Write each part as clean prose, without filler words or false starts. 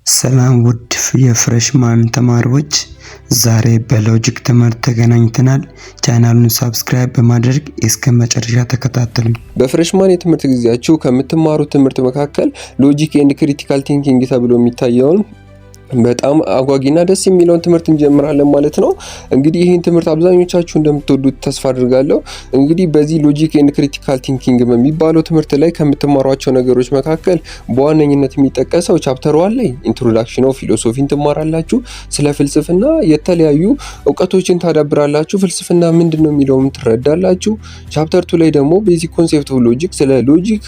ሰላም ውድ የፍሬሽማን ተማሪዎች፣ ዛሬ በሎጂክ ትምህርት ተገናኝተናል። ቻናሉን ሰብስክራይብ በማድረግ እስከ መጨረሻ ተከታተሉ። በፍሬሽማን የትምህርት ጊዜያችሁ ከምትማሩት ትምህርት መካከል ሎጂክ ኤንድ ክሪቲካል ቲንኪንግ ተብሎ የሚታየውን በጣም አጓጊና ደስ የሚለውን ትምህርት እንጀምራለን ማለት ነው። እንግዲህ ይህን ትምህርት አብዛኞቻችሁ እንደምትወዱት ተስፋ አድርጋለሁ። እንግዲህ በዚህ ሎጂክ ኤንድ ክሪቲካል ቲንኪንግ በሚባለው ትምህርት ላይ ከምትማሯቸው ነገሮች መካከል በዋነኝነት የሚጠቀሰው ቻፕተር 1 ላይ ኢንትሮዳክሽን ኦፍ ፊሎሶፊን ትማራላችሁ። ስለ ፍልስፍና የተለያዩ እውቀቶችን ታዳብራላችሁ። ፍልስፍና ምንድነው የሚለውም ትረዳላችሁ። ቻፕተር 2 ላይ ደግሞ ቤዚክ ኮንሴፕት ኦፍ ሎጂክ፣ ስለ ሎጂክ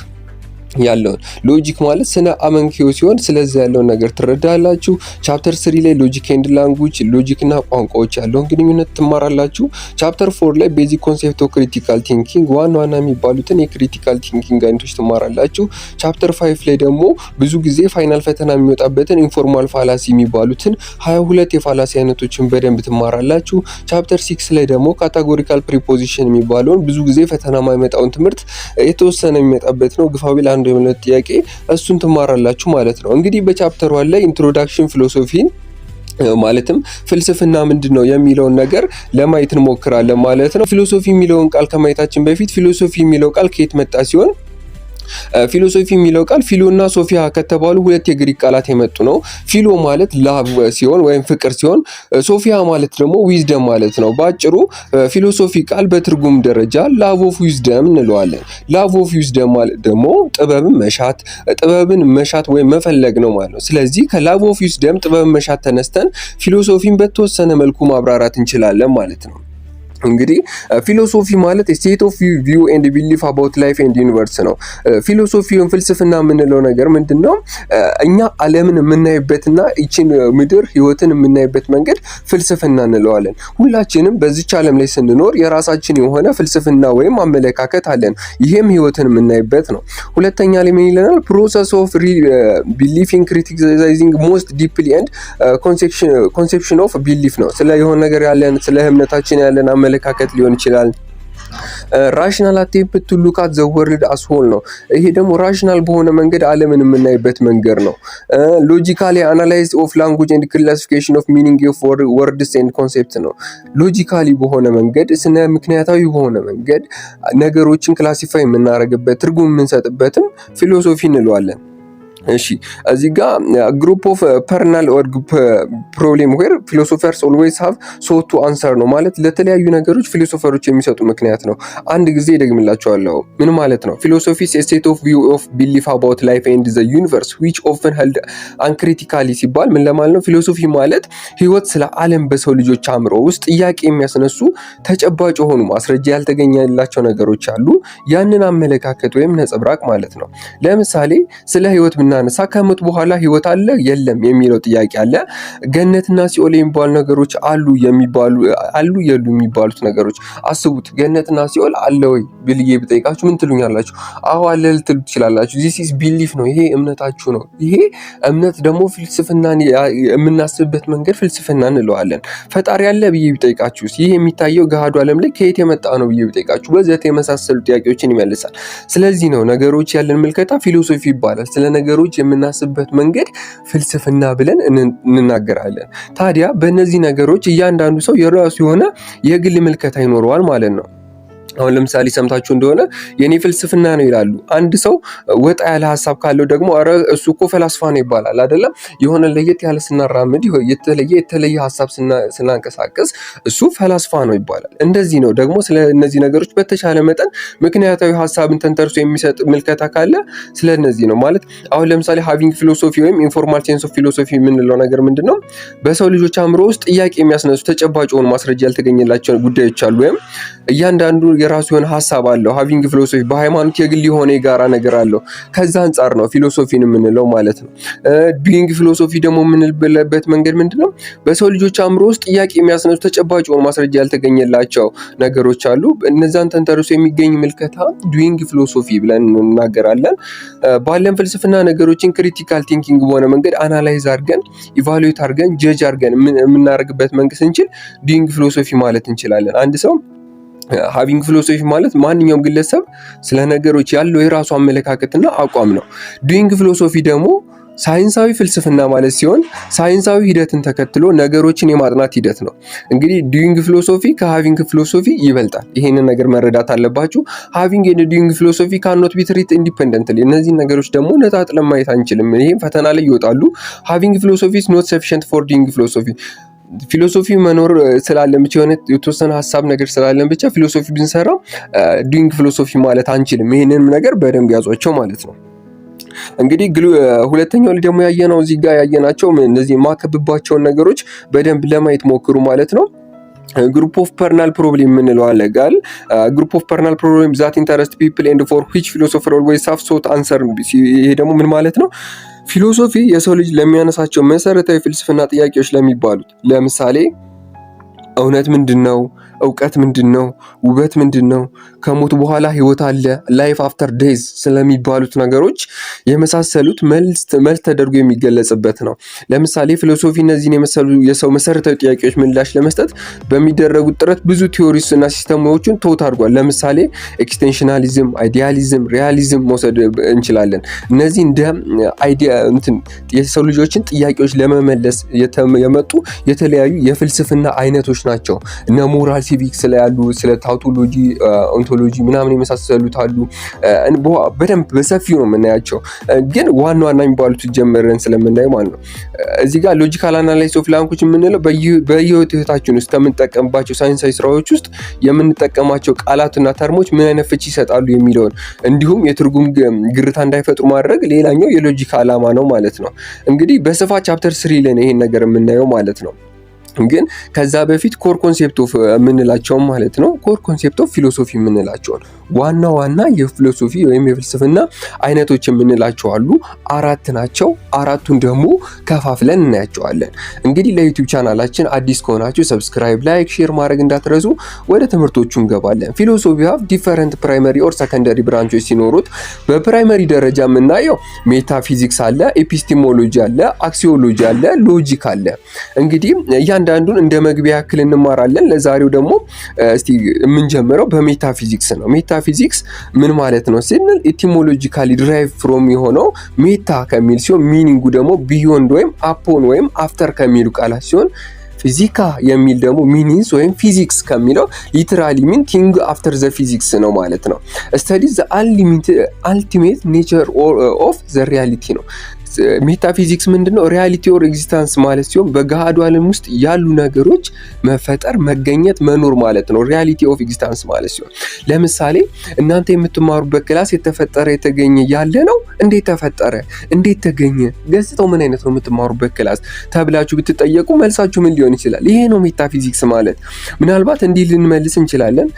ያለውን ሎጂክ ማለት ስነ አመንኪዮ ሲሆን ስለዚህ ያለውን ነገር ትረዳላችሁ። ቻፕተር 3 ላይ ሎጂክ ኤንድ ላንጉጅ፣ ሎጂክ እና ቋንቋዎች ያለውን ግንኙነት ትማራላችሁ። ቻፕተር 4 ላይ ቤዚክ ኮንሴፕት ኦፍ ክሪቲካል ቲንኪንግ፣ ዋና የሚባሉትን የክሪቲካል ቲንኪንግ አይነቶች ትማራላችሁ። ቻፕተር 5 ላይ ደግሞ ብዙ ጊዜ ፋይናል ፈተና የሚወጣበትን ኢንፎርማል ፋላሲ የሚባሉትን 22 የፋላሲ አይነቶችን በደንብ ትማራላችሁ። ቻፕተር 6 ላይ ደግሞ ካታጎሪካል ፕሪፖዚሽን የሚባለውን ብዙ ጊዜ ፈተና የማይመጣውን ትምህርት የተወሰነ የሚመጣበት ነው። ግፋቢል አንዱ የሆነ ጥያቄ እሱን ትማራላችሁ ማለት ነው። እንግዲህ በቻፕተር 1 ላይ ኢንትሮዳክሽን ፊሎሶፊን ማለትም ፍልስፍና ምንድነው የሚለውን ነገር ለማየት እንሞክራለን ማለት ነው። ፊሎሶፊ የሚለውን ቃል ከማየታችን በፊት ፊሎሶፊ የሚለው ቃል ከየት መጣ ሲሆን ፊሎሶፊ የሚለው ቃል ፊሎና ሶፊያ ከተባሉ ሁለት የግሪክ ቃላት የመጡ ነው። ፊሎ ማለት ላቭ ሲሆን ወይም ፍቅር ሲሆን ሶፊያ ማለት ደግሞ ዊዝደም ማለት ነው። በአጭሩ ፊሎሶፊ ቃል በትርጉም ደረጃ ላቭ ኦፍ ዊዝደም እንለዋለን። ላቭ ኦፍ ዊዝደም ማለት ደግሞ ጥበብን መሻት ወይም መፈለግ ነው ማለት ነው። ስለዚህ ከላቭ ኦፍ ዊዝደም ጥበብን መሻት ተነስተን ፊሎሶፊን በተወሰነ መልኩ ማብራራት እንችላለን ማለት ነው። እንግዲህ ፊሎሶፊ ማለት ስቴት ኦፍ ቪው ኤንድ ቢሊፍ አባውት ላይፍ ኤንድ ዩኒቨርስ ነው። ፊሎሶፊውን ፍልስፍና የምንለው ነገር ምንድነው? እኛ ዓለምን የምናይበትና ይችን ምድር ህይወትን የምናይበት መንገድ ፍልስፍና እንለዋለን። ሁላችንም በዚች ዓለም ላይ ስንኖር የራሳችን የሆነ ፍልስፍና ወይም አመለካከት አለን። ይሄም ህይወትን የምናይበት ነው። ሁለተኛ ላይ ምን ይለናል? ፕሮሰስ ኦፍ ቢሊፊንግ ክሪቲሳይዚንግ ሞስት ዲፕሊ ኤንድ ኮንሴፕሽን ኦፍ ቢሊፍ ነው። ስለ የሆነ ነገር ያለን ስለ እምነታችን ያለን አመለካከት ሊሆን ይችላል። ራሽናል አቴምፕት ቱ ሉክ አት ዘ ወርልድ አስ ሆል ነው። ይሄ ደግሞ ራሽናል በሆነ መንገድ ዓለምን የምናይበት መንገድ ነው። ሎጂካሊ አናላይዝ ኦፍ ላንጉጅ ኤንድ ክላሲፊኬሽን ኦፍ ሚኒንግ ኦፍ ወርድስ ኤንድ ኮንሴፕት ነው። ሎጂካሊ በሆነ መንገድ ስነ ምክንያታዊ በሆነ መንገድ ነገሮችን ክላሲፋይ የምናደርግበት ትርጉም የምንሰጥበትም ፊሎሶፊ እንለዋለን። እሺ እዚህ ጋር ግሩፕ ኦፍ ፐርናል ኦር ፕሮብሌም ዌር ፊሎሶፈርስ ኦልዌይስ ሃቭ ሶት ቱ አንሰር ነው። ማለት ለተለያዩ ነገሮች ፊሎሶፈሮች የሚሰጡ ምክንያት ነው። አንድ ጊዜ ደግምላቸዋለሁ። ምን ማለት ነው? ፊሎሶፊ ኢዝ ኤ ስቴት ኦፍ ቪው ኦፍ ቢሊፍ አባውት ላይፍ ኤንድ ዘ ዩኒቨርስ ዊች ኦፍን ሄልድ አንክሪቲካሊ ሲባል ምን ለማለት ነው? ፊሎሶፊ ማለት ህይወት ስለ ዓለም በሰው ልጆች አእምሮ ውስጥ ጥያቄ የሚያስነሱ ተጨባጭ የሆኑ ማስረጃ ያልተገኘላቸው ነገሮች አሉ። ያንን አመለካከት ወይም ነጸብራቅ ማለት ነው። ለምሳሌ ስለ ህይወት እናነሳ ከሞት በኋላ ህይወት አለ የለም የሚለው ጥያቄ አለ። ገነትና ሲኦል የሚባሉ ነገሮች አሉ የሉ የሚባሉት ነገሮች አስቡት። ገነትና ሲኦል አለ ወይ ብዬ ብጠይቃችሁ ምን ትሉኛላችሁ? አዎ አለ ልትሉ ትችላላችሁ። this is belief ነው። ይሄ እምነታችሁ ነው። ይሄ እምነት ደግሞ ፍልስፍናን የምናስብበት መንገድ ፍልስፍና እንለዋለን። ፈጣሪ አለ ብዬ ብጠይቃችሁ ይሄ የሚታየው ገሃዱ ዓለም ላይ ከየት የመጣ ነው ብዬ ብጠይቃችሁ ወዘተ የመሳሰሉ ጥያቄዎችን ይመልሳል። ስለዚህ ነው ነገሮች ያለን ምልከታ ፊሎሶፊ ይባላል። ስለ ነገሮች የምናስብበት መንገድ ፍልስፍና ብለን እንናገራለን። ታዲያ በእነዚህ ነገሮች እያንዳንዱ ሰው የራሱ የሆነ የግል ምልከታ ይኖረዋል ማለት ነው። አሁን ለምሳሌ ሰምታችሁ እንደሆነ የኔ ፍልስፍና ነው ይላሉ። አንድ ሰው ወጣ ያለ ሐሳብ ካለው ደግሞ አረ እሱ እኮ ፈላስፋ ነው ይባላል አይደለም። የሆነ ለየት ያለ ስናራምድ የተለየ ሐሳብ ስናንቀሳቀስ እሱ ፈላስፋ ነው ይባላል። እንደዚህ ነው ደግሞ ስለ እነዚህ ነገሮች በተሻለ መጠን ምክንያታዊ ሐሳብን ተንተርሶ የሚሰጥ ምልከታ ካለ ስለ እነዚህ ነው ማለት። አሁን ለምሳሌ ሃቪንግ ፊሎሶፊ ወይም ኢንፎርማል ሴንስ ኦፍ ፊሎሶፊ የምንለው ነገር ምንድነው? በሰው ልጆች አእምሮ ውስጥ ጥያቄ የሚያስነሱ ተጨባጭ የሆኑ ማስረጃ ያልተገኘላቸው ጉዳዮች አሉ ወይም እያንዳንዱ የራሱ የሆነ ሐሳብ አለው። ሃቪንግ ፊሎሶፊ በሃይማኖት የግል የሆነ የጋራ ነገር አለው። ከዛ አንጻር ነው ፊሎሶፊን የምንለው ማለት ነው። ዱይንግ ፊሎሶፊ ደግሞ የምንልበት መንገድ ምንድነው? በሰው ልጆች አእምሮ ውስጥ ጥያቄ የሚያስነሱ ተጨባጭ የሆኑ ማስረጃ ያልተገኘላቸው ነገሮች አሉ። እነዛን ተንተርሶ የሚገኝ ምልከታ ዱይንግ ፊሎሶፊ ብለን እናገራለን። ባለን ፍልስፍና ነገሮችን ክሪቲካል ቲንኪንግ በሆነ መንገድ አናላይዝ አድርገን ኢቫሉዌት አድርገን ጀጅ አድርገን የምናደርግበት መንገድ ስንችል ዱይንግ ፊሎሶፊ ማለት እንችላለን። አንድ ሰው ሃቪንግ ፊሎሶፊ ማለት ማንኛውም ግለሰብ ስለ ነገሮች ያለው የራሱ አመለካከትና አቋም ነው። ዱይንግ ፊሎሶፊ ደግሞ ሳይንሳዊ ፍልስፍና ማለት ሲሆን ሳይንሳዊ ሂደትን ተከትሎ ነገሮችን የማጥናት ሂደት ነው። እንግዲህ ዱዊንግ ፊሎሶፊ ከሃቪንግ ፊሎሶፊ ይበልጣል። ይሄንን ነገር መረዳት አለባችሁ። ሃቪንግ ኤንድ ዱዊንግ ፊሎሶፊ ካኖት ቢ ትሪትድ ኢንዲፔንደንትሊ። እነዚህን ነገሮች ደግሞ ነጣጥለን ማየት አንችልም። ይሄም ፈተና ላይ ይወጣሉ። ሃቪንግ ፊሎሶፊ ኢዝ ኖት ሰፊሽንት ፎር ዱዊንግ ፊሎሶፊ። ፊሎሶፊ መኖር ስላለን ብቻ የሆነ የተወሰነ ሀሳብ ነገር ስላለን ብቻ ፊሎሶፊ ብንሰራ ዱዊንግ ፊሎሶፊ ማለት አንችልም። ይሄንንም ነገር በደንብ ያዟቸው ማለት ነው። እንግዲህ ሁለተኛው ደግሞ ያየነው እዚህ ጋር ያየናቸው እነዚህ የማከብባቸውን ነገሮች በደንብ ለማየት ሞክሩ ማለት ነው። ግሩፕ ኦፍ ፐርናል ፕሮብሌም የምንለው አለ ጋር ግሩፕ ኦፍ ፐርናል ፕሮብሌም ዛት ኢንተረስት ፒፕል ኤንድ ፎር ዊች ፊሎሶፈር ኦልዌይስ ሃቭ ሶት አንሰር። ይሄ ደግሞ ምን ማለት ነው? ፊሎሶፊ የሰው ልጅ ለሚያነሳቸው መሰረታዊ ፍልስፍና ጥያቄዎች ለሚባሉት ለምሳሌ እውነት ምንድነው? እውቀት ምንድነው? ውበት ምንድነው? ከሞት በኋላ ህይወት አለ፣ ላይፍ አፍተር ዴዝ ስለሚባሉት ነገሮች የመሳሰሉት መልስ ተደርጎ የሚገለጽበት ነው። ለምሳሌ ፊሎሶፊ እነዚህን የመሰሉ የሰው መሰረታዊ ጥያቄዎች ምላሽ ለመስጠት በሚደረጉት ጥረት ብዙ ቲዎሪስ እና ሲስተሞችን ተውት አድርጓል። ለምሳሌ ኤክስቴንሽናሊዝም፣ አይዲያሊዝም፣ ሪያሊዝም መውሰድ እንችላለን። እነዚህ እንደ የሰው ልጆችን ጥያቄዎች ለመመለስ የመጡ የተለያዩ የፍልስፍና አይነቶች ናቸው። እነ ሞራል ሲቪክስ ላይ ያሉ ስለ ታውቶሎጂ፣ ኦንቶሎጂ ምናምን የመሳሰሉት አሉ። በደንብ በሰፊው ነው የምናያቸው፣ ግን ዋና ዋና የሚባሉት ጀመረን ስለምናይ ማለት ነው። እዚህ ጋር ሎጂካል አናላይሲስ ኦፍ ላንጉጅ የምንለው በህይወታችን ውስጥ ከምንጠቀምባቸው ሳይንሳዊ ስራዎች ውስጥ የምንጠቀማቸው ቃላትና ተርሞች ምን አይነት ፍቺ ይሰጣሉ የሚለውን እንዲሁም የትርጉም ግርታ እንዳይፈጥሩ ማድረግ ሌላኛው የሎጂክ ዓላማ ነው ማለት ነው። እንግዲህ በስፋት ቻፕተር 3 ላይ ይሄን ነገር የምናየው ማለት ነው። ግን ከዛ በፊት ኮር ኮንሴፕት ኦፍ የምንላቸው ማለት ነው። ኮር ኮንሴፕት ኦፍ ፊሎሶፊ የምንላቸው ዋና ዋና የፊሎሶፊ ወይም የፍልስፍና አይነቶች የምንላቸው አሉ። 4 ናቸው። 4ቱን ደግሞ ከፋፍለን እናያቸዋለን። እንግዲህ ለዩቲዩብ ቻናላችን አዲስ ከሆናችሁ ሰብስክራይብ፣ ላይክ፣ ሼር ማድረግ እንዳትረሱ። ወደ ትምህርቶቹ እንገባለን። ፊሎሶፊ ሃቭ ዲፈረንት ፕራይመሪ ኦር ሰከንደሪ ብራንቾች ሲኖሩት በፕራይመሪ ደረጃ የምናየው ሜታፊዚክስ አለ፣ ኤፒስቲሞሎጂ አለ፣ አክሲዮሎጂ አለ፣ ሎጂክ አለ። እንግዲህ እያንዳንዱን እንደ መግቢያ ያክል እንማራለን። ለዛሬው ደግሞ እስቲ የምንጀምረው በሜታፊዚክስ ነው። ሜታፊዚክስ ምን ማለት ነው ስንል ኢቲሞሎጂካሊ ድራይቭ ፍሮም የሆነው ሜታ ከሚል ሲሆን ሚኒንጉ ደግሞ ቢዮንድ ወይም አፖን ወይም አፍተር ከሚሉ ቃላት ሲሆን ፊዚካ የሚል ደግሞ ሚኒንስ ወይም ፊዚክስ ከሚለው ሊተራሊ ሚን ቲንግ አፍተር ዘ ፊዚክስ ነው ማለት ነው። ስተዲ ዘ አልቲሜት ኔቸር ኦፍ ዘ ሪያሊቲ ነው። ሜታፊዚክስ ምንድነው? ሪያሊቲ ኦር ኤግዚስተንስ ማለት ሲሆን በገሃዱ ዓለም ውስጥ ያሉ ነገሮች መፈጠር፣ መገኘት፣ መኖር ማለት ነው። ሪያሊቲ ኦፍ ኤግዚስተንስ ማለት ሲሆን ለምሳሌ እናንተ የምትማሩበት ክላስ የተፈጠረ የተገኘ ያለ ነው። እንዴት ተፈጠረ? እንዴት ተገኘ? ገጽታው ምን አይነት ነው የምትማሩበት ክላስ ተብላችሁ ብትጠየቁ መልሳችሁ ምን ሊሆን ይችላል? ይሄ ነው ሜታፊዚክስ ማለት። ምናልባት እንዲህ ልንመልስ እንችላለን።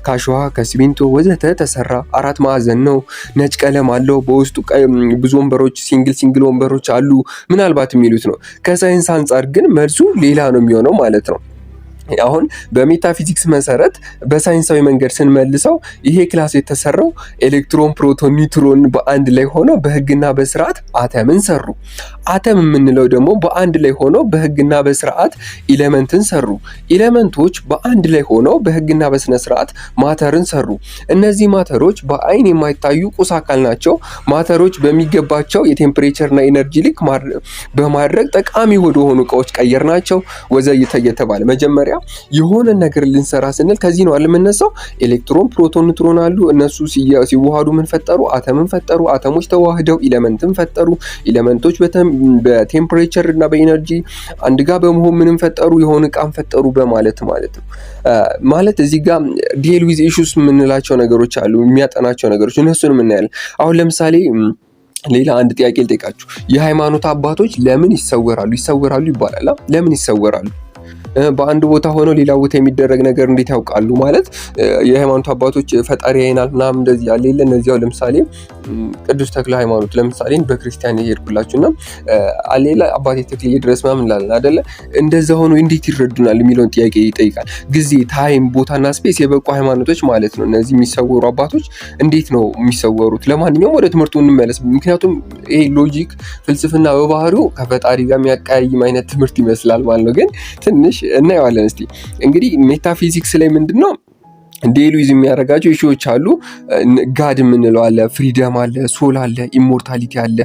ከአሸዋ ከሲሚንቶ ወዘተ ተሰራ፣ 4 ማዕዘን ነው፣ ነጭ ቀለም አለው፣ በውስጡ ብዙ ወንበሮች ሲንግል ወንበሮች አሉ ምናልባት የሚሉት ነው። ከሳይንስ አንጻር ግን መልሱ ሌላ ነው የሚሆነው ማለት ነው። አሁን በሜታፊዚክስ መሰረት በሳይንሳዊ መንገድ ስንመልሰው ይሄ ክላስ የተሰራው ኤሌክትሮን፣ ፕሮቶን፣ ኒውትሮን በአንድ ላይ ሆነው በህግና በስርዓት አተምን ሰሩ። አተም የምንለው ደግሞ በአንድ ላይ ሆነው በህግና በስርዓት ኢሌመንትን ሰሩ። ኢሌመንቶች በአንድ ላይ ሆነው በህግና በስነ ስርዓት ማተርን ሰሩ። እነዚህ ማተሮች በአይን የማይታዩ ቁስ አካል ናቸው። ማተሮች በሚገባቸው የቴምፕሬቸርና ኢነርጂ ልክ በማድረግ ጠቃሚ ወደሆኑ እቃዎች ቀየር ናቸው ወዘተ እየተባለ መጀመሪያ የሆነ ነገር ልንሰራ ስንል ከዚህ ነው የምንነሳው። ኤሌክትሮን፣ ፕሮቶን፣ ኒውትሮን አሉ። እነሱ ሲዋሃዱ ምን ፈጠሩ? አተምን ፈጠሩ። አተሞች ተዋህደው ኢሌመንትን ፈጠሩ። ኢሌመንቶች በቴምፕሬቸር እና በኢነርጂ አንድ ጋር በመሆን ምንም ፈጠሩ? የሆነ እቃን ፈጠሩ በማለት ማለት ነው። ማለት እዚህ ጋር ዲል ዊዝ ኢሹስ የምንላቸው ነገሮች አሉ፣ የሚያጠናቸው ነገሮች፣ እነሱን እናያለን። አሁን ለምሳሌ ሌላ አንድ ጥያቄ ልጠይቃችሁ። የሃይማኖት አባቶች ለምን ይሰወራሉ ይባላል። ለምን ይሰወራሉ? በአንድ ቦታ ሆነው ሌላ ቦታ የሚደረግ ነገር እንዴት ያውቃሉ? ማለት የሃይማኖት አባቶች ፈጣሪ ያይናል ምናምን እንደዚህ ያለ የለ። እነዚያው ለምሳሌ ቅዱስ ተክለ ሃይማኖት ለምሳሌ በክርስቲያን ይሄድኩላችሁና አሌላ አባቴ ተክለ ድረስ ምናምን እንላለን አይደለ? እንደዛ ሆኖ እንዴት ይረዱናል የሚለውን ጥያቄ ይጠይቃል። ጊዜ፣ ታይም፣ ቦታና ስፔስ የበቁ ሃይማኖቶች ማለት ነው። እነዚህ የሚሰወሩ አባቶች እንዴት ነው የሚሰወሩት? ለማንኛውም ወደ ትምህርቱ እንመለስ። ምክንያቱም ይሄ ሎጂክ ፍልስፍና በባህሪው ከፈጣሪ ጋር የሚያቀያይም አይነት ትምህርት ይመስላል ማለት ነው። ግን ትንሽ እናየዋለን። እስቲ እንግዲህ ሜታፊዚክስ ላይ ምንድነው ዴሉዝ የሚያደርጋቸው ኢሹዎች አሉ። ጋድ የምንለው አለ፣ ፍሪደም አለ፣ ሶል አለ፣ ኢሞርታሊቲ አለ።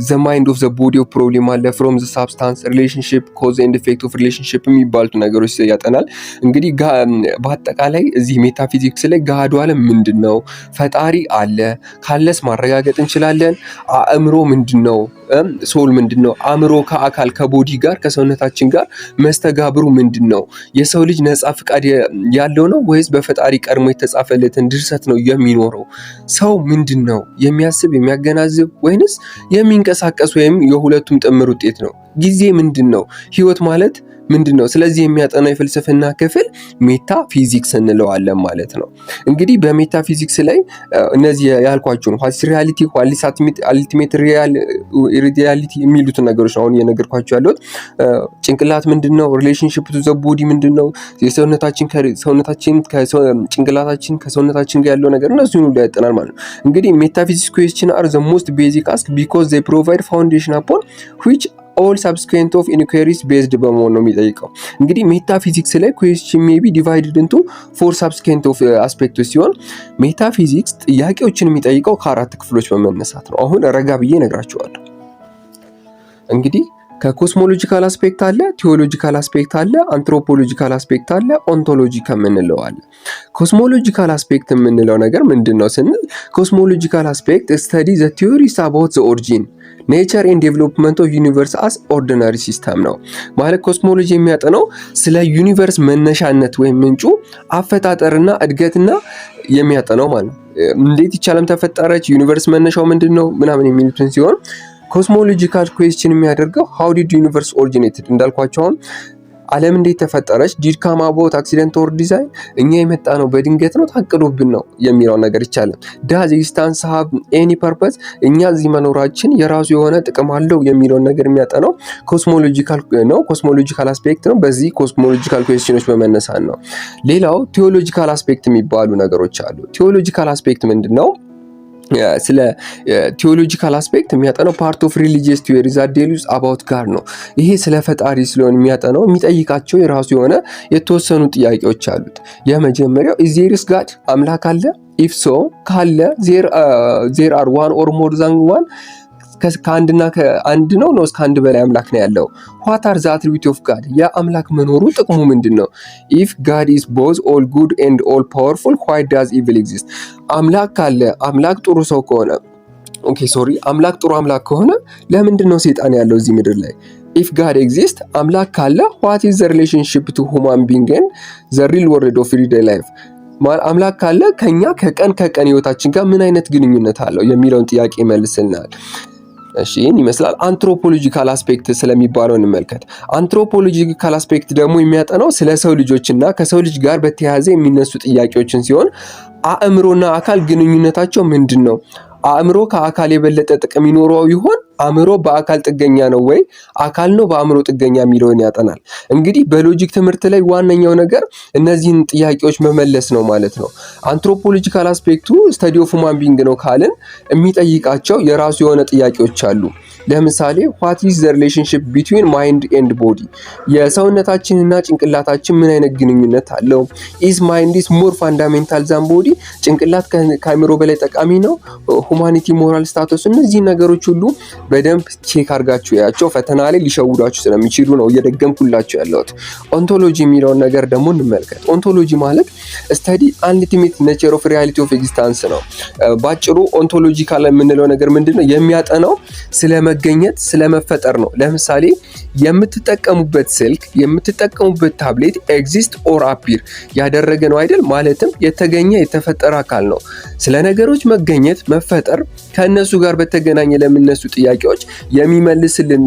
ዘ ማይንድ ኦፍ ዘ ቦዲ ኦፍ ፕሮብሌም አለ፣ ፍሮም ዘ ሳብስታንስ፣ ሪሌሽንሺፕ፣ ኮዝ ኤንድ ኢፌክት ኦፍ ሪሌሽንሺፕ የሚባሉት ነገሮች ያጠናል። እንግዲህ በአጠቃላይ እዚህ ሜታፊዚክስ ላይ ገሃዱ ዓለም ምንድን ነው? ፈጣሪ አለ ካለስ ማረጋገጥ እንችላለን? አእምሮ ምንድን ነው? ሶል ምንድን ነው? አእምሮ ከአካል ከቦዲ ጋር ከሰውነታችን ጋር መስተጋብሩ ምንድን ነው? የሰው ልጅ ነፃ ፍቃድ ያለው ነው ወይስ በፈጣሪ ቀድሞ የተጻፈለትን ድርሰት ነው የሚኖረው? ሰው ምንድን ነው? የሚያስብ የሚያገናዝብ ወይንስ የሚንቀሳቀስ ወይም የሁለቱም ጥምር ውጤት ነው? ጊዜ ምንድን ነው? ህይወት ማለት ምንድን ነው? ስለዚህ የሚያጠናው የፍልስፍና ክፍል ሜታ ፊዚክስ እንለዋለን ማለት ነው። እንግዲህ በሜታ ፊዚክስ ላይ እነዚህ ያልኳችሁን ዋትስ ሪያሊቲ፣ ዋትስ አልቲሜት ሪያሊቲ የሚሉትን ነገሮች ነው አሁን እየነገርኳችሁ ያለሁት። ጭንቅላት ምንድን ነው? ሪሌሽንሺፕ ቱ ዘ ቦዲ ምንድን ነው? ጭንቅላታችን ከሰውነታችን ጋር ያለው ነገር እነዚህን ሁሉ ያጠናል ማለት ነው። እንግዲህ ሜታፊዚክስ ኩዌስችን አር ዘ ሞስት ቤዚክ አስክ ቢኮዝ ዜይ ፕሮቫይድ ፋውንዴሽን አፖን ዊች ኦል ሰብስኩዌንት ኦፍ ኢንኩዌሪስ ቤዝድ በመሆን ነው የሚጠይቀው። እንግዲህ ሜታፊዚክስ ላይ ኩዌስችን ሜይ ቢ ዲቫይድድ ኢንቱ 4 ሰብስኩዌንት ኦፍ አስፔክቶች ሲሆን ሜታፊዚክስ ጥያቄዎችን የሚጠይቀው ከአራት ክፍሎች በመነሳት ነው። አሁን ረጋ ብዬ እነግራችኋለሁ። እንግዲህ ከኮስሞሎጂካል አስፔክት አለ፣ ቴዎሎጂካል አስፔክት አለ፣ አንትሮፖሎጂካል አስፔክት አለ፣ ኦንቶሎጂ ከምንለው አለ። ኮስሞሎጂካል አስፔክት የምንለው ነገር ምንድን ነው ስንል ኮስሞሎጂካል አስፔክት ስተዲ ዘ ቲዮሪስ አባውት ዘ ኦሪጂን ኔቸር ኤንድ ዴቨሎፕመንት ኦፍ ዩኒቨርስ አስ ኦርዲናሪ ሲስተም ነው ማለት። ኮስሞሎጂ የሚያጠነው ስለ ዩኒቨርስ መነሻነት ወይም ምንጩ አፈጣጠርና እድገትና የሚያጠነው ማለት ነው። እንዴት ይቻለም ተፈጠረች፣ ዩኒቨርስ መነሻው ምንድን ነው ምናምን የሚሉትን ሲሆን ኮስሞሎጂካል ኩዌስችን የሚያደርገው ሃው ዲድ ዩኒቨርስ ኦሪጂኔትድ እንዳልኳቸው አሁን ዓለም እንዴት ተፈጠረች፣ ዲድ ካም አባውት አክሲደንት ኦር ዲዛይን፣ እኛ የመጣ ነው በድንገት ነው ታቅዶብን ነው የሚለው ነገር ይቻላል። ዳዝ ኤግዚስተንስ ሃቭ ኤኒ ፐርፐስ፣ እኛ እዚህ መኖራችን የራሱ የሆነ ጥቅም አለው የሚለውን ነገር የሚያጠናው ኮስሞሎጂካል ነው፣ ኮስሞሎጂካል አስፔክት ነው። በዚህ ኮስሞሎጂካል ኩዌስችኖች በመነሳት ነው። ሌላው ቴዎሎጂካል አስፔክት የሚባሉ ነገሮች አሉ። ቴዎሎጂካል አስፔክት ምንድን ነው? ስለ ቴዎሎጂካል አስፔክት የሚያጠናው ፓርት ኦፍ ሪሊጂየስ ቲዮሪ ዛት ዴልስ አባውት ጋድ ነው። ይሄ ስለ ፈጣሪ ስለሆነ የሚያጠናው የሚጠይቃቸው የራሱ የሆነ የተወሰኑ ጥያቄዎች አሉት። የመጀመሪያው ኢዝ ዜር ኢዝ ጋድ፣ አምላክ አለ? ኢፍ ሶ ካለ ዜር አር ዋን ኦር ሞር ዛን ዋን፣ ከአንድና ከአንድ ነው ነው እስከ አንድ በላይ አምላክ ነው ያለው። ዋት አር ዘ አትሪቢዩት ኦፍ ጋድ፣ የአምላክ መኖሩ ጥቅሙ ምንድን ነው? ኢፍ ጋድ ኢዝ ቦዝ ኦል ጉድ ኤንድ ኦል ፓወርፉል ዋይ ዳዝ ኢቪል ኤግዚስት፣ አምላክ ካለ አምላክ ጥሩ ሰው ከሆነ አምላክ ጥሩ አምላክ ከሆነ ለምንድን ነው ሰይጣን ያለው እዚህ ምድር ላይ? ኢፍ ጋድ ኤግዚስት፣ አምላክ ካለ ዋት ኢዝ ዘ ሪሌሽንሺፕ ቱ ሁማን ቢንግ ኤንድ ዘ ሪል ወርልድ ኦፍ ኤቭሪዴይ ላይፍ፣ አምላክ ካለ ከኛ ከቀን ህይወታችን ጋር ምን አይነት ግንኙነት አለው የሚለውን ጥያቄ ይመልስልናል። እሺ ይህን ይመስላል። አንትሮፖሎጂካል አስፔክት ስለሚባለው እንመልከት። አንትሮፖሎጂካል አስፔክት ደግሞ የሚያጠናው ስለ ሰው ልጆችና ከሰው ልጅ ጋር በተያያዘ የሚነሱ ጥያቄዎችን ሲሆን አእምሮና አካል ግንኙነታቸው ምንድን ነው? አእምሮ ከአካል የበለጠ ጥቅም ይኖረው ይሆን? አእምሮ በአካል ጥገኛ ነው ወይ አካል ነው በአእምሮ ጥገኛ የሚለውን ያጠናል። እንግዲህ በሎጂክ ትምህርት ላይ ዋነኛው ነገር እነዚህን ጥያቄዎች መመለስ ነው ማለት ነው። አንትሮፖሎጂካል አስፔክቱ ስተዲ ኦፍ ሁማን ቢንግ ነው ካልን የሚጠይቃቸው የራሱ የሆነ ጥያቄዎች አሉ። ለምሳሌ ዋት ኢዝ ዘ ሪሌሽንሺፕ ቢትዊን ማይንድ ኤንድ ቦዲ፣ የሰውነታችንና ጭንቅላታችን ምን አይነት ግንኙነት አለው? ኢዝ ማይንድ ኢዝ ሞር ፋንዳሜንታል ዛን ቦዲ፣ ጭንቅላት ከአእምሮ በላይ ጠቃሚ ነው? ሁማኒቲ ሞራል ስታተስ፣ እነዚህ ነገሮች ሁሉ በደንብ ቼክ አድርጋችሁ ያቸው፣ ፈተና ላይ ሊሸውዳችሁ ስለሚችሉ ነው እየደገምኩላችሁ ያለሁት። ኦንቶሎጂ የሚለውን ነገር ደግሞ እንመልከት። ኦንቶሎጂ ማለት ስተዲ አንልቲሜት ኔቸር ኦፍ ሪያሊቲ ኦፍ ኤግዚስታንስ ነው። ባጭሩ ኦንቶሎጂካል የምንለው ነገር ምንድነው? የሚያጠናው ስለመገኘት ስለመፈጠር ነው። ለምሳሌ የምትጠቀሙበት ስልክ የምትጠቀሙበት ታብሌት ኤግዚስት ኦር አፒር ያደረገ ነው አይደል? ማለትም የተገኘ የተፈጠረ አካል ነው። ስለ ነገሮች መገኘት መፈጠር ከእነሱ ጋር በተገናኘ ለሚነሱ ጥያቄዎች የሚመልስልን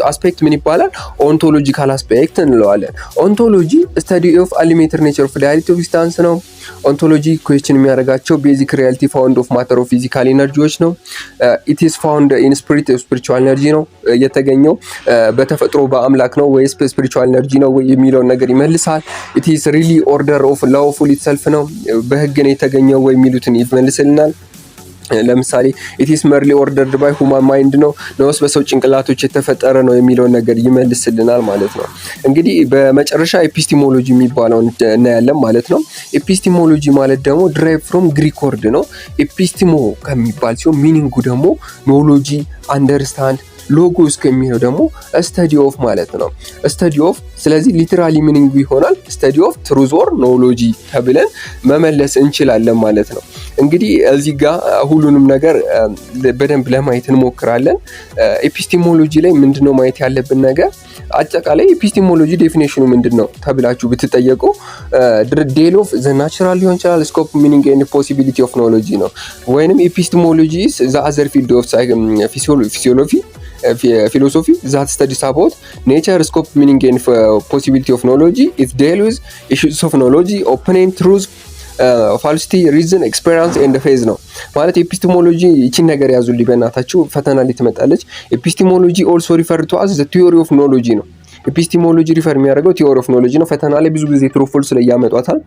አስፔክት ምን ይባላል? ኦንቶሎጂካል አስፔክት እንለዋለን። ኦንቶሎጂ ስተዲ ኦፍ አሊሜንተሪ ኔቸር ኦፍ ሪያሊቲ ኦፍ ኤግዚስታንስ ነው። ኦንቶሎጂ ኩዌስችን የሚያደርጋቸው ቤዚክ ሪያሊቲ ፋውንድ ኦፍ ማተር ኦፍ ፊዚካል ኢነርጂዎች ነው። ኢት ኢዝ ፋውንድ ኢን ስፒሪት ኦፍ ስፒሪቹዋል ኤነርጂ ነው። የተገኘው በተፈጥሮ በአምላክ ነው ወይስ ስፒሪቹዋል ኤነርጂ ነው የሚለውን ነገር ይመልሳል። ኢት ኢዝ ሪሊ ኦርደር ኦፍ ላው ኦፍ ኢትሰልፍ ነው። በህግ ነው የተገኘው ወይ የሚሉትን ይመልስልናል። ለምሳሌ ኢትስ መርሊ ኦርደርድ ባይ ሁማን ማይንድ ነውስ በሰው ጭንቅላቶች የተፈጠረ ነው የሚለውን ነገር ይመልስልናል ማለት ነው። እንግዲህ በመጨረሻ ኤፒስቲሞሎጂ የሚባለውን እናያለን ማለት ነው። ኤፒስቲሞሎጂ ማለት ደግሞ ድራይቭ ፍሮም ግሪክ ወርድ ነው። ኤፒስቲሞ ከሚባል ሲሆን ሚኒንጉ ደግሞ ኖሎጂ፣ አንደርስታንድ፣ ሎጎ እስከሚለው ደግሞ ስተዲ ኦፍ ማለት ነው። ስተዲ ኦፍ ስለዚህ ሊትራሊ ሚኒንጉ ይሆናል ስተዲ ኦፍ ትሩዝ ኦር ኖሎጂ ተብለን መመለስ እንችላለን ማለት ነው። እንግዲህ እዚህ ጋር ሁሉንም ነገር በደንብ ለማየት እንሞክራለን። ኤፒስቲሞሎጂ ላይ ምንድነው ማየት ያለብን ነገር? አጠቃላይ ኤፒስቲሞሎጂ ዴፊኔሽኑ ምንድነው ተብላችሁ ብትጠየቁ ዴል ኦፍ ዘ ናቹራል ሊሆን ይችላል፣ ስኮፕ ሚኒንግ ኤንድ ፖሲቢሊቲ ኦፍ ኖሎጂ ነው። ወይንም ኤፒስቲሞሎጂ ዘ አዘር ፊልድ ኦፍ ፊሎሶፊ ዛት ስተዲስ አባውት ኔቸር ስኮፕ ሚኒንግ ኤንድ ፖሲቢሊቲ ኦፍ ኖሎጂ ኢት ዴል ዊዝ ኢሹስ ኦፍ ኖሎጂ ኦፕኒንግ ትሩዝ ፋልሲቲ ሪዝን ኤክስፔሪንስ ኤንድ ፌዝ ነው ማለት። ኤፒስቲሞሎጂ ይቺን ነገር ያዙልኝ በእናታችሁ ፈተና ላይ ትመጣለች። ኤፒስቲሞሎጂ ኦልሶ ሪፈር ቱ አዝ ዘ ቲዮሪ ኦፍ ኖሎጂ ነው። ኤፒስቲሞሎጂ ሪፈር የሚያደርገው ቲዮሪ ኦፍ ኖሎጂ ነው። ፈተና ላይ ብዙ ጊዜ ትሩ ፎልስ ላይ ያመጧታል።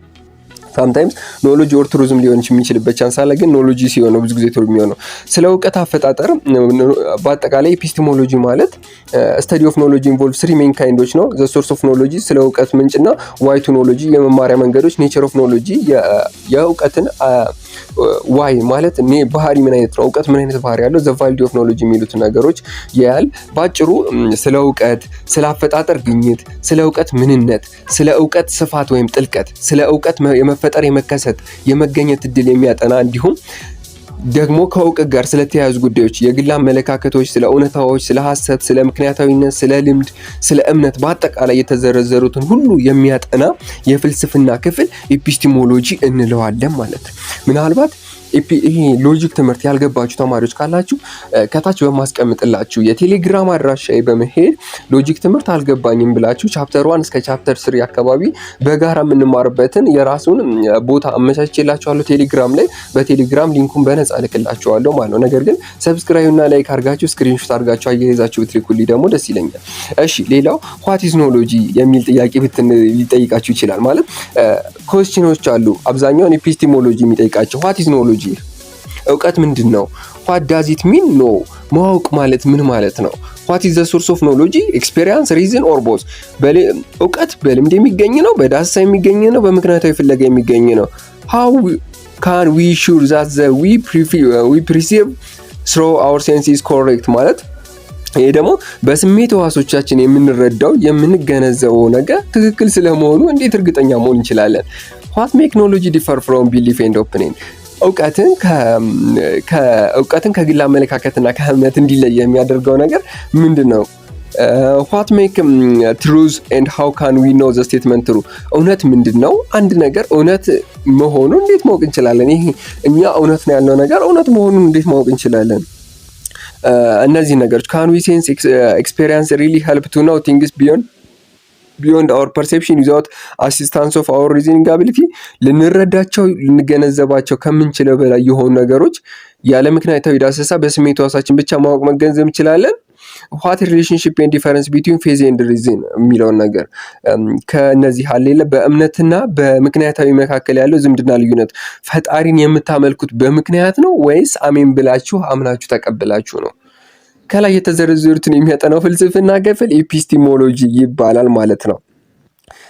ሳምታይምስ ኖሎጂ ኦር ቱሪዝም ሊሆን የሚችልበት ቻንስ አለ፣ ግን ኖሎጂ ሲሆን ነው ብዙ ጊዜ ቱር የሚሆነው። ስለ እውቀት አፈጣጠር በአጠቃላይ ኤፒስቲሞሎጂ ማለት ስተዲ ኦፍ ኖሎጂ ኢንቮልቭ ስሪ ሜን ካይንዶች ነው። ዘ ሶርስ ኦፍ ኖሎጂ ስለ እውቀት ምንጭና፣ ዋይ ቱ ኖሎጂ የመማሪያ መንገዶች፣ ኔቸር ኦፍ ኖሎጂ የእውቀትን ዋይ ማለት ባህሪ ምን አይነት ነው፣ እውቀት ምን አይነት ባህሪ ያለው፣ ዘ ቫሊዲ ኦፍ ኖሎጂ የሚሉት ነገሮች ያያል። ባጭሩ ስለ እውቀት፣ ስለ አፈጣጠር ግኝት፣ ስለ እውቀት ምንነት፣ ስለ እውቀት ስፋት ወይም ጥልቀት፣ ስለ እውቀት የመፈጠር የመከሰት የመገኘት እድል የሚያጠና እንዲሁም ደግሞ ከእውቀት ጋር ስለተያያዙ ጉዳዮች፣ የግል አመለካከቶች፣ ስለ እውነታዎች፣ ስለ ሐሰት፣ ስለ ምክንያታዊነት፣ ስለ ልምድ፣ ስለ እምነት በአጠቃላይ የተዘረዘሩትን ሁሉ የሚያጠና የፍልስፍና ክፍል ኤፒስቲሞሎጂ እንለዋለን ማለት ነው። ምናልባት ይሄ ሎጂክ ትምህርት ያልገባችሁ ተማሪዎች ካላችሁ ከታች በማስቀምጥላችሁ የቴሌግራም አድራሻዬ በመሄድ ሎጂክ ትምህርት አልገባኝም ብላችሁ ቻፕተር 1 እስከ ቻፕተር 3 አካባቢ በጋራ የምንማርበትን የራሱን ቦታ አመቻችላችኋለሁ ቴሌግራም ላይ። በቴሌግራም ሊንኩን በነፃ ልክላችኋለሁ ማለት ነው። ነገር ግን ሰብስክራይብ እና ላይክ አድርጋችሁ ስክሪንሾት አድርጋችሁ አያይዛችሁ ብትልኩልኝ ደግሞ ደስ ይለኛል። እሺ፣ ሌላው ዋት ኢዝ ኖሎጂ የሚል ጥያቄ ሊጠይቃችሁ ይችላል። ማለት ኮስችኖች አሉ አብዛኛውን ኤፒስቲሞሎጂ የሚጠይቃቸው ዋት ኢዝ ኖሎጂ እውቀት ምንድን ነው? ዋት ዳዝ ኢት ሚን ኖ ማወቅ ማለት ምን ማለት ነው? ዋት ኢዝ ዘ ሶርስ ኦፍ ኖሎጂ ኤክስፔሪንስ ሪዝን ኦር ቦዝ እውቀት በልምድ የሚገኝ ነው፣ በዳሰሳ የሚገኝ ነው፣ በምክንያታዊ ፍለጋ የሚገኝ ነው። ሃው ካን ዊ ሹር ዛት ዘ ዊ ፕሪሲቭ ስሮ አወር ሴንስ ኢዝ ኮሬክት ማለት ይሄ ደግሞ በስሜት ህዋሶቻችን የምንረዳው የምንገነዘበው ነገር ትክክል ስለመሆኑ እንዴት እርግጠኛ መሆን እንችላለን? ዋት ሜክ ኖሎጂ ዲፈር ፍሮም ቢሊፍ ኤንድ ኦፒኒየን እውቀትን ከግል አመለካከትና ከእምነት እንዲለይ የሚያደርገው ነገር ምንድን ነው? ዋት ሜክ ትሩዝ ኤንድ ሃው ካን ዊ ኖ ዘ ስቴትመንት ትሩ እውነት ምንድን ነው? አንድ ነገር እውነት መሆኑን እንዴት ማወቅ እንችላለን? ይሄ እኛ እውነት ነው ያልነው ነገር እውነት መሆኑን እንዴት ማወቅ እንችላለን? እነዚህ ነገሮች ካን ዊ ሴንስ ኤክስፔሪንስ ሪሊ ሄልፕ ቱ ኖው ቲንግስ ቢዮንድ አወር ፐርሴፕሽን ዊዛውት አሲስታንስ ኦፍ አወር ሪዝኒንግ አቢሊቲ ልንረዳቸው ልንገነዘባቸው ከምንችለው በላይ የሆኑ ነገሮች ያለ ምክንያታዊ ዳሰሳ በስሜት ህዋሳችን ብቻ ማወቅ መገንዘብ እንችላለን። ዋት ሪሌሽንሺፕ ኤንድ ዲፈረንስ ቢትዊን ፌዝ ኤንድ ሪዝን የሚለውን ነገር ከነዚህ አለ በእምነትና በምክንያታዊ መካከል ያለው ዝምድና ልዩነት ፈጣሪን የምታመልኩት በምክንያት ነው ወይስ አሜን ብላችሁ አምናችሁ ተቀብላችሁ ነው? ከላይ የተዘረዘሩትን የሚያጠናው ፍልስፍና ክፍል ኤፒስቲሞሎጂ ይባላል ማለት ነው።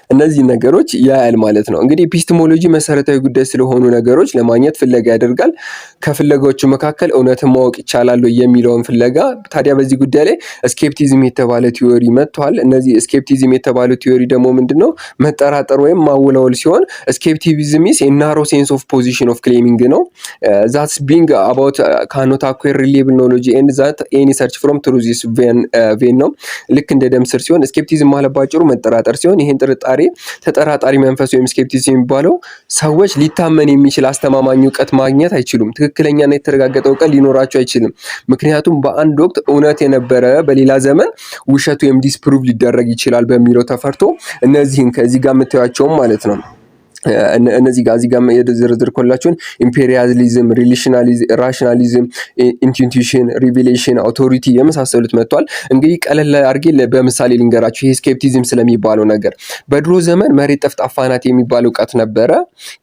እነዚህ ነገሮች ያያል ማለት ነው። እንግዲህ ኤፒስቲሞሎጂ መሰረታዊ ጉዳይ ስለሆኑ ነገሮች ለማግኘት ፍለጋ ያደርጋል። ከፍለጋዎቹ መካከል እውነትን ማወቅ ይቻላል የሚለውን ፍለጋ። ታዲያ በዚህ ጉዳይ ላይ ስኬፕቲዝም የተባለ ቲዮሪ መጥቷል። እነዚህ ስኬፕቲዝም የተባለ ቲዮሪ ደግሞ ምንድነው? መጠራጠር ወይም ማወላወል ሲሆን ስኬፕቲዝም ኢዝ ኤ ናሮ ሴንስ ኦፍ ፖዚሽን ኦፍ ክሌሚንግ ነው ዛትስ ቢንግ አባውት ካኖት አኩዌር ሪሌብል ኖሎጂ ኤንድ ዛት ኤኒ ሰርች ፍሮም ትሩዝ ኢዝ ቬን ነው። ልክ እንደ ደም ስር ሲሆን ስኬፕቲዝም ማለት ባጭሩ መጠራጠር ሲሆን ይሄን ተጠራጣሪ መንፈስ ወይም ስኬፕቲሲዝም የሚባለው ሰዎች ሊታመን የሚችል አስተማማኝ እውቀት ማግኘት አይችሉም። ትክክለኛና የተረጋገጠ እውቀት ሊኖራቸው አይችልም። ምክንያቱም በአንድ ወቅት እውነት የነበረ በሌላ ዘመን ውሸት ወይም ዲስፕሩቭ ሊደረግ ይችላል በሚለው ተፈርቶ እነዚህን ከዚህ ጋር የምታዩቸውም ማለት ነው እነዚህ ጋር የዘረዘርኩላችሁን ኢምፔሪያሊዝም፣ ራሽናሊዝም፣ ኢንቱዊሽን፣ ሪቪሌሽን፣ አውቶሪቲ የመሳሰሉት መጥቷል። እንግዲህ ቀለል አድርጌ በምሳሌ ልንገራችሁ። ይሄ ስኬፕቲዝም ስለሚባለው ነገር በድሮ ዘመን መሬት ጠፍጣፋ ናት የሚባል እውቀት ነበረ።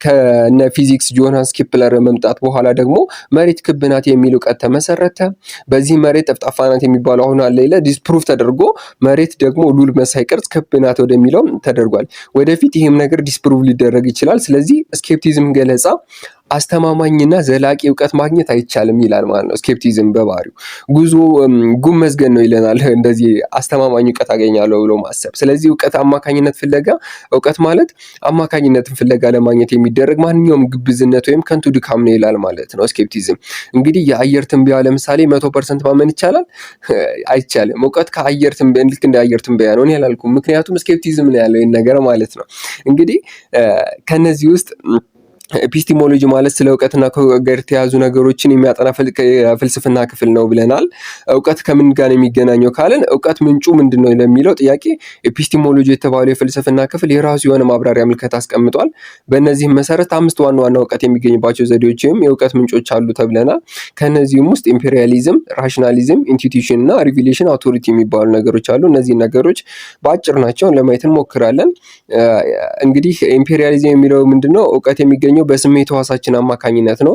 ከነ ፊዚክስ ጆሃንስ ኬፕለር መምጣት በኋላ ደግሞ መሬት ክብ ናት የሚል እውቀት ተመሰረተ። በዚህ መሬት ጠፍጣፋ ናት የሚባለው አሁን አለ ዲስፕሩቭ ተደርጎ መሬት ደግሞ ሉል መሳይ ቅርጽ ክብ ናት ወደሚለው ተደርጓል። ወደፊት ይህም ነገር ዲስፕሩቭ ሊደረግ ይችላል። ስለዚህ ስኬፕቲዝም ገለጻ አስተማማኝና ዘላቂ እውቀት ማግኘት አይቻልም ይላል ማለት ነው። ስኬፕቲዝም በባህሪው ጉም መዝገን ነው ይለናል። እንደዚህ አስተማማኝ እውቀት አገኛለሁ ብሎ ማሰብ። ስለዚህ እውቀት ማለት አማካኝነትን ፍለጋ ለማግኘት የሚደረግ ማንኛውም ግብዝነት ወይም ከንቱ ድካም ነው ይላል ማለት ነው። ስኬፕቲዝም እንግዲህ የአየር ትንበያ ለምሳሌ 100% ማመን ይቻላል? አይቻልም። እውቀት ከአየር ትንበያ ልክ እንደ አየር ትንበያ ነው ያላልኩም፣ ምክንያቱም ስኬፕቲዝም ነው ያለው ይሄን ነገር ማለት ነው። እንግዲህ ከነዚህ ውስጥ ኤፒስቲሞሎጂ ማለት ስለ እውቀትና ከእውቀት ጋር የተያዙ ነገሮችን የሚያጠና ፍልስፍና ክፍል ነው ብለናል። እውቀት ከምን ጋር ነው የሚገናኘው ካለን እውቀት ምንጩ ምንድን ነው ለሚለው ጥያቄ ኤፒስቲሞሎጂ የተባለው የፍልስፍና ክፍል የራሱ የሆነ ማብራሪያ ምልከታ አስቀምጧል። በእነዚህም መሰረት 5 ዋና ዋና እውቀት የሚገኝባቸው ዘዴዎች ወይም የእውቀት ምንጮች አሉ ተብለናል። ከእነዚህም ውስጥ ኢምፔሪያሊዝም፣ ራሽናሊዝም፣ ኢንቱዊሽን እና ሪቪሌሽን፣ አውቶሪቲ የሚባሉ ነገሮች አሉ። እነዚህ ነገሮች በአጭር ናቸው፣ ለማየት እንሞክራለን። እንግዲህ ኢምፔሪያሊዝም የሚለው ምንድነው? እውቀት የሚገኘው በስሜት ሕዋሳችን አማካኝነት ነው።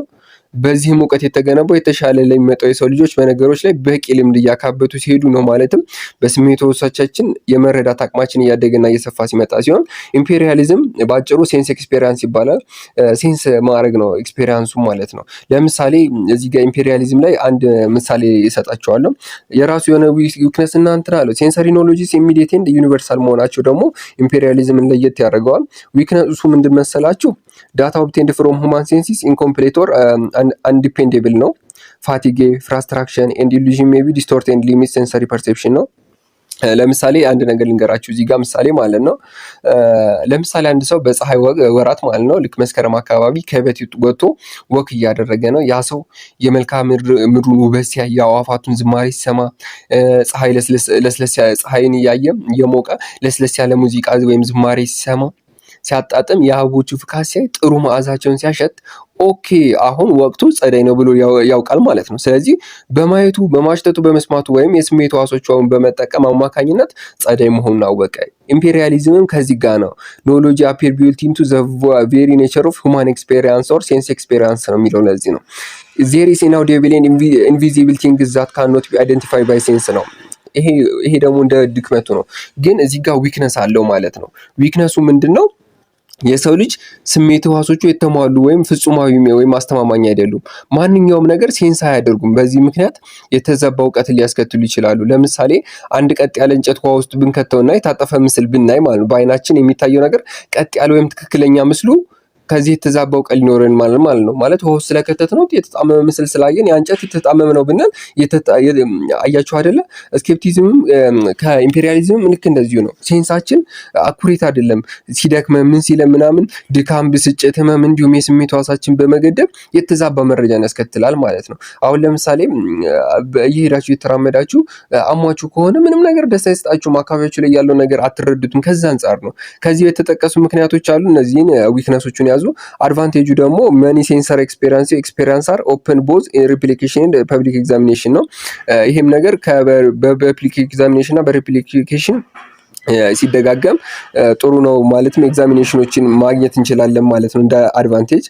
በዚህም እውቀት የተገነባው የተሻለ ለሚመጣው የሰው ልጆች በነገሮች ላይ በቂ ልምድ እያካበቱ ሲሄዱ ነው። ማለትም በስሜት ሕዋሳችን የመረዳት አቅማችን እያደገና እየሰፋ ሲመጣ ሲሆን፣ ኢምፔሪያሊዝም በአጭሩ ሴንስ ኤክስፔሪያንስ ይባላል። ሴንስ ማድረግ ነው ኤክስፔሪያንሱ ማለት ነው። ለምሳሌ እዚህ ጋር ኢምፔሪያሊዝም ላይ አንድ ምሳሌ ይሰጣቸዋለሁ። የራሱ የሆነ ዊክነስ እና እንትን አለው። ሴንሰሪ ኖሎጂስ ኢሚዲየት ኤንድ ዩኒቨርሳል መሆናቸው ደግሞ ኢምፔሪያሊዝምን ለየት ያደርገዋል። ዊክነሱ ምንድን መሰላችሁ? ዳታ ኦብቴንድ ፍሮም ሁማን ሴንሲስ ኢንኮምፕሌት ኦር አንዲፔንደብል ነው። ፋቲጌ፣ ፍራስትራክሽን ኤንድ ኢሉዥን ሜይ ቢ ዲስቶርት ኤንድ ሊሚት ሴንሰሪ ፐርሴፕሽን ነው። ለምሳሌ አንድ ነገር ልንገራችሁ እዚህ ጋር ምሳሌ ማለት ነው። ለምሳሌ አንድ ሰው በፀሐይ ወራት ማለት ነው ልክ መስከረም አካባቢ ከቤት ወጥቶ ወክ እያደረገ ነው። ያ ሰው የመልክዓ ምድሩን ውበት ሲያይ፣ የአዕዋፋቱን ዝማሬ ሲሰማ፣ ፀሐይን እያየ እየሞቀ ለስለስ ያለ ሙዚቃ ወይም ዝማሬ ሲሰማ፣ ሲያጣጥም፣ የአበቦቹ ፍካት ሲያይ፣ ጥሩ መዓዛቸውን ሲያሸት ኦኬ አሁን ወቅቱ ጸደይ ነው ብሎ ያውቃል ማለት ነው። ስለዚህ በማየቱ፣ በማሽተቱ፣ በመስማቱ ወይም የስሜት ሕዋሶቹን በመጠቀም አማካኝነት ጸደይ መሆኑን አወቀ። ኢምፔሪያሊዝምም ከዚህ ጋር ነው። ኖሎጂ አፒር ቢልት ኢንቱ ዘ ቬሪ ኔቸር ኦፍ ሁማን ኤክስፔሪያንስ ኦር ሴንስ ኤክስፔሪያንስ ነው የሚለው ለዚህ ነው። ዜር ኢዝ ኢናውዲብል ኤንድ ኢንቪዚብል ቲንግስ ዛት ካን ኖት ቢ አይደንቲፋይድ ባይ ሴንስ ነው። ይሄ ደግሞ እንደ ድክመቱ ነው። ግን እዚህ ጋር ዊክነስ አለው ማለት ነው። ዊክነሱ ምንድን ነው? የሰው ልጅ ስሜት ሕዋሶቹ የተሟሉ ወይም ፍጹማዊ ወይም አስተማማኝ አይደሉም። ማንኛውም ነገር ሴንስ አያደርጉም። በዚህ ምክንያት የተዛባ እውቀትን ሊያስከትሉ ይችላሉ። ለምሳሌ አንድ ቀጥ ያለ እንጨት ውሃ ውስጥ ብንከተውና የታጠፈ ምስል ብናይ ማለት ነው፣ በአይናችን የሚታየው ነገር ቀጥ ያለ ወይም ትክክለኛ ምስሉ ከዚህ የተዛባ እውቀት ሊኖረን ማለት ነው። ማለት ውሃ ውስጥ ስለከተት ነው የተጣመመ ምስል ስላየን የእንጨት የተጣመመ ነው ብንል አያችሁ አይደለ? ስኬፕቲዝምም ከኢምፔሪያሊዝምም ልክ እንደዚሁ ነው። ሴንሳችን አኩሬት አይደለም። ሲደክመ ምን ሲለ ምናምን ድካም፣ ብስጭት፣ ህመም እንዲሁም የስሜት ሕዋሳችን በመገደብ የተዛባ መረጃን ያስከትላል ማለት ነው። አሁን ለምሳሌ እየሄዳችሁ የተራመዳችሁ አሟችሁ ከሆነ ምንም ነገር ደስ አይሰጣችሁም። አካባቢያችሁ ላይ ያለው ነገር አትረዱትም። ከዛ አንጻር ነው። ከዚህ የተጠቀሱ ምክንያቶች አሉ። እነዚህን ዊክነሶቹን ያዙ። አድቫንቴጁ ደግሞ መኒ ሴንሰር ኤክስፔሪንሳር ኦፕን ቦዝ ሪፕሊኬሽን ፐብሊክ ኤግዛሚኔሽን ነው። ይሄም ነገር በፐብሊክ ኤግዛሚኔሽን እና በሪፕሊኬሽን ሲደጋገም ጥሩ ነው። ማለትም ኤግዛሚኔሽኖችን ማግኘት እንችላለን ማለት ነው እንደ አድቫንቴጅ።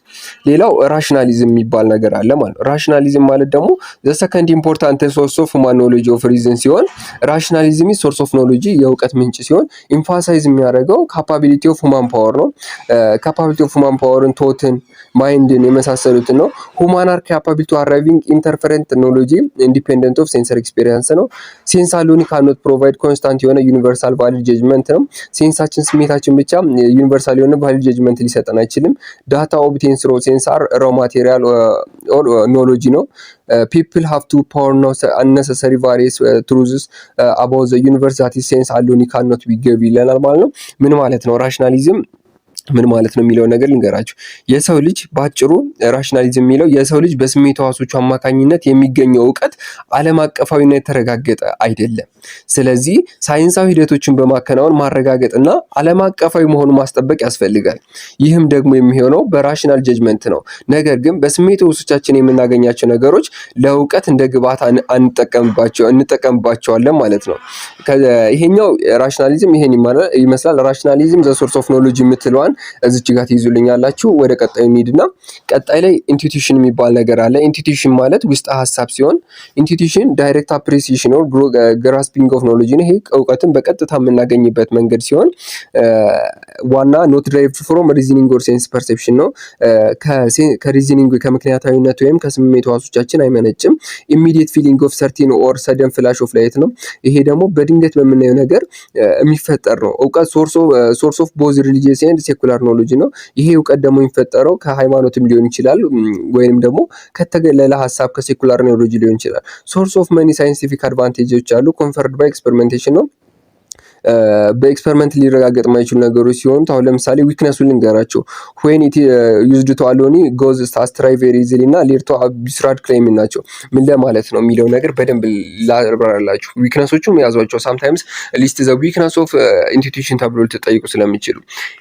ሌላው ራሽናሊዝም የሚባል ነገር አለ ማለት ነው። ራሽናሊዝም ማለት ደግሞ ዘ ሰከንድ ኢምፖርታንት ሶርስ ኦፍ ሁማን ኖሎጂ ኦፍ ሪዝን ሲሆን፣ ራሽናሊዝም ሶርስ ኦፍ ኖሎጂ የእውቀት ምንጭ ሲሆን፣ ኢምፋሳይዝ የሚያደርገው ካፓቢሊቲ ኦፍ ሁማን ፓወር ነው። ካፓቢሊቲ ኦፍ ሁማን ፓወርን፣ ቶትን፣ ማይንድን የመሳሰሉትን ነው። ሁማን አር ካፓብል ቱ አራይቪንግ ኢንተርፈረንት ኖሎጂ ኢንዲፔንደንት ኦፍ ሴንሰር ኤክስፔሪንስ ነው። ሴንስ አሎኒ ካኖት ፕሮቫይድ ኮንስታንት የሆነ ዩኒቨርሳል ቫሊድ ጀጅመንት ነው። ሴንሳችን ስሜታችን ብቻ ዩኒቨርሳል የሆነ ቫሊድ ጀጅመንት ሊሰጠን አይችልም። ዳታ ኦብቴን ስሮ ሴንሳር ሮ ማቴሪያል ኖሎጂ ነው። ፒፕል ሃቭ ቱ ፓወር ነው አነሰሰሪ ቫሪየስ ትሩዝስ አባውት ዘ ዩኒቨርስ ዛት ሴንስ አሎኒ ካኖት ቢገቢ ይለናል ማለት ነው። ምን ማለት ነው? ራሽናሊዝም ምን ማለት ነው የሚለውን ነገር ልንገራችሁ። የሰው ልጅ ባጭሩ ራሽናሊዝም የሚለው የሰው ልጅ በስሜት ሕዋሶቹ አማካኝነት የሚገኘው እውቀት ዓለም አቀፋዊና የተረጋገጠ አይደለም። ስለዚህ ሳይንሳዊ ሂደቶችን በማከናወን ማረጋገጥና ዓለም አቀፋዊ መሆኑን ማስጠበቅ ያስፈልጋል። ይህም ደግሞ የሚሆነው በራሽናል ጀጅመንት ነው። ነገር ግን በስሜት ሕዋሶቻችን የምናገኛቸው ነገሮች ለእውቀት እንደ ግብዓት እንጠቀምባቸዋለን ማለት ነው። ይሄኛው ራሽናሊዝም ይሄን ይመስላል። ራሽናሊዝም ዘ ሶርስ ኦፍ ኖሎጂ የምትለዋን እዚች ጋር ትይዙልኛላችሁ። ወደ ቀጣዩ እንሂድና ቀጣይ ላይ ኢንቱዊሽን የሚባል ነገር አለ። ኢንቱዊሽን ማለት ውስጥ ሀሳብ ሲሆን ኢንቱዊሽን ዳይሬክት አፕሪሲዬሽን ኦር ግራስፒንግ ኦፍ ኖሌጅ ነው። ይሄ እውቀትን በቀጥታ የምናገኝበት መንገድ ሲሆን ዋና ኖት ድራይቭድ ፍሮም ሪዝኒንግ ኦር ሴንስ ፐርሴፕሽን ነው። ከሪዝኒንግ ከምክንያታዊነት ወይም ከስሜት ሕዋሶቻችን አይመነጭም። ኢሚዲየት ፊሊንግ ኦፍ ሰርቲን ኦር ሰደን ፍላሽ ኦፍ ላይት ነው። ይሄ ደግሞ በድንገት በምናየው ነገር የሚፈጠር ነው። እውቀት ሶርስ ኦፍ ቦዝ ሪሊጂየስ ኤንድ ሴኩላር ኖሎጂ ነው። ይሄ እውቀት ደግሞ የሚፈጠረው ከሃይማኖትም ሊሆን ይችላል ወይንም ደግሞ ከተገለለ ሀሳብ ከሴኩላር ኖሎጂ ሊሆን ይችላል። ሶርስ ኦፍ መኒ ሳይንቲፊክ አድቫንቴጆች አሉ። ኮንፈርድ ባይ ኤክስፐሪሜንቴሽን ነው። በኤክስፐሪመንት ሊረጋገጥ የማይችሉ ነገሮች ሲሆኑ አሁን ለምሳሌ ዊክነሱን ልንገራቸው። ዌን ኢት ዩዝድ ቱ አሎኒ ጎዝ አስትራይ ቬሪ ኢዚሊ እና ሌድ ቱ አቢስራድ ክሌም ናቸው። ምን ለማለት ነው የሚለው ነገር በደንብ ላብራራላችሁ። ዊክነሶቹም ያዟቸው። ሳምታይምስ ሊስት ዘ ዊክነስ ኦፍ ኢንቱዊሽን ተብሎ ልትጠይቁ ስለሚችሉ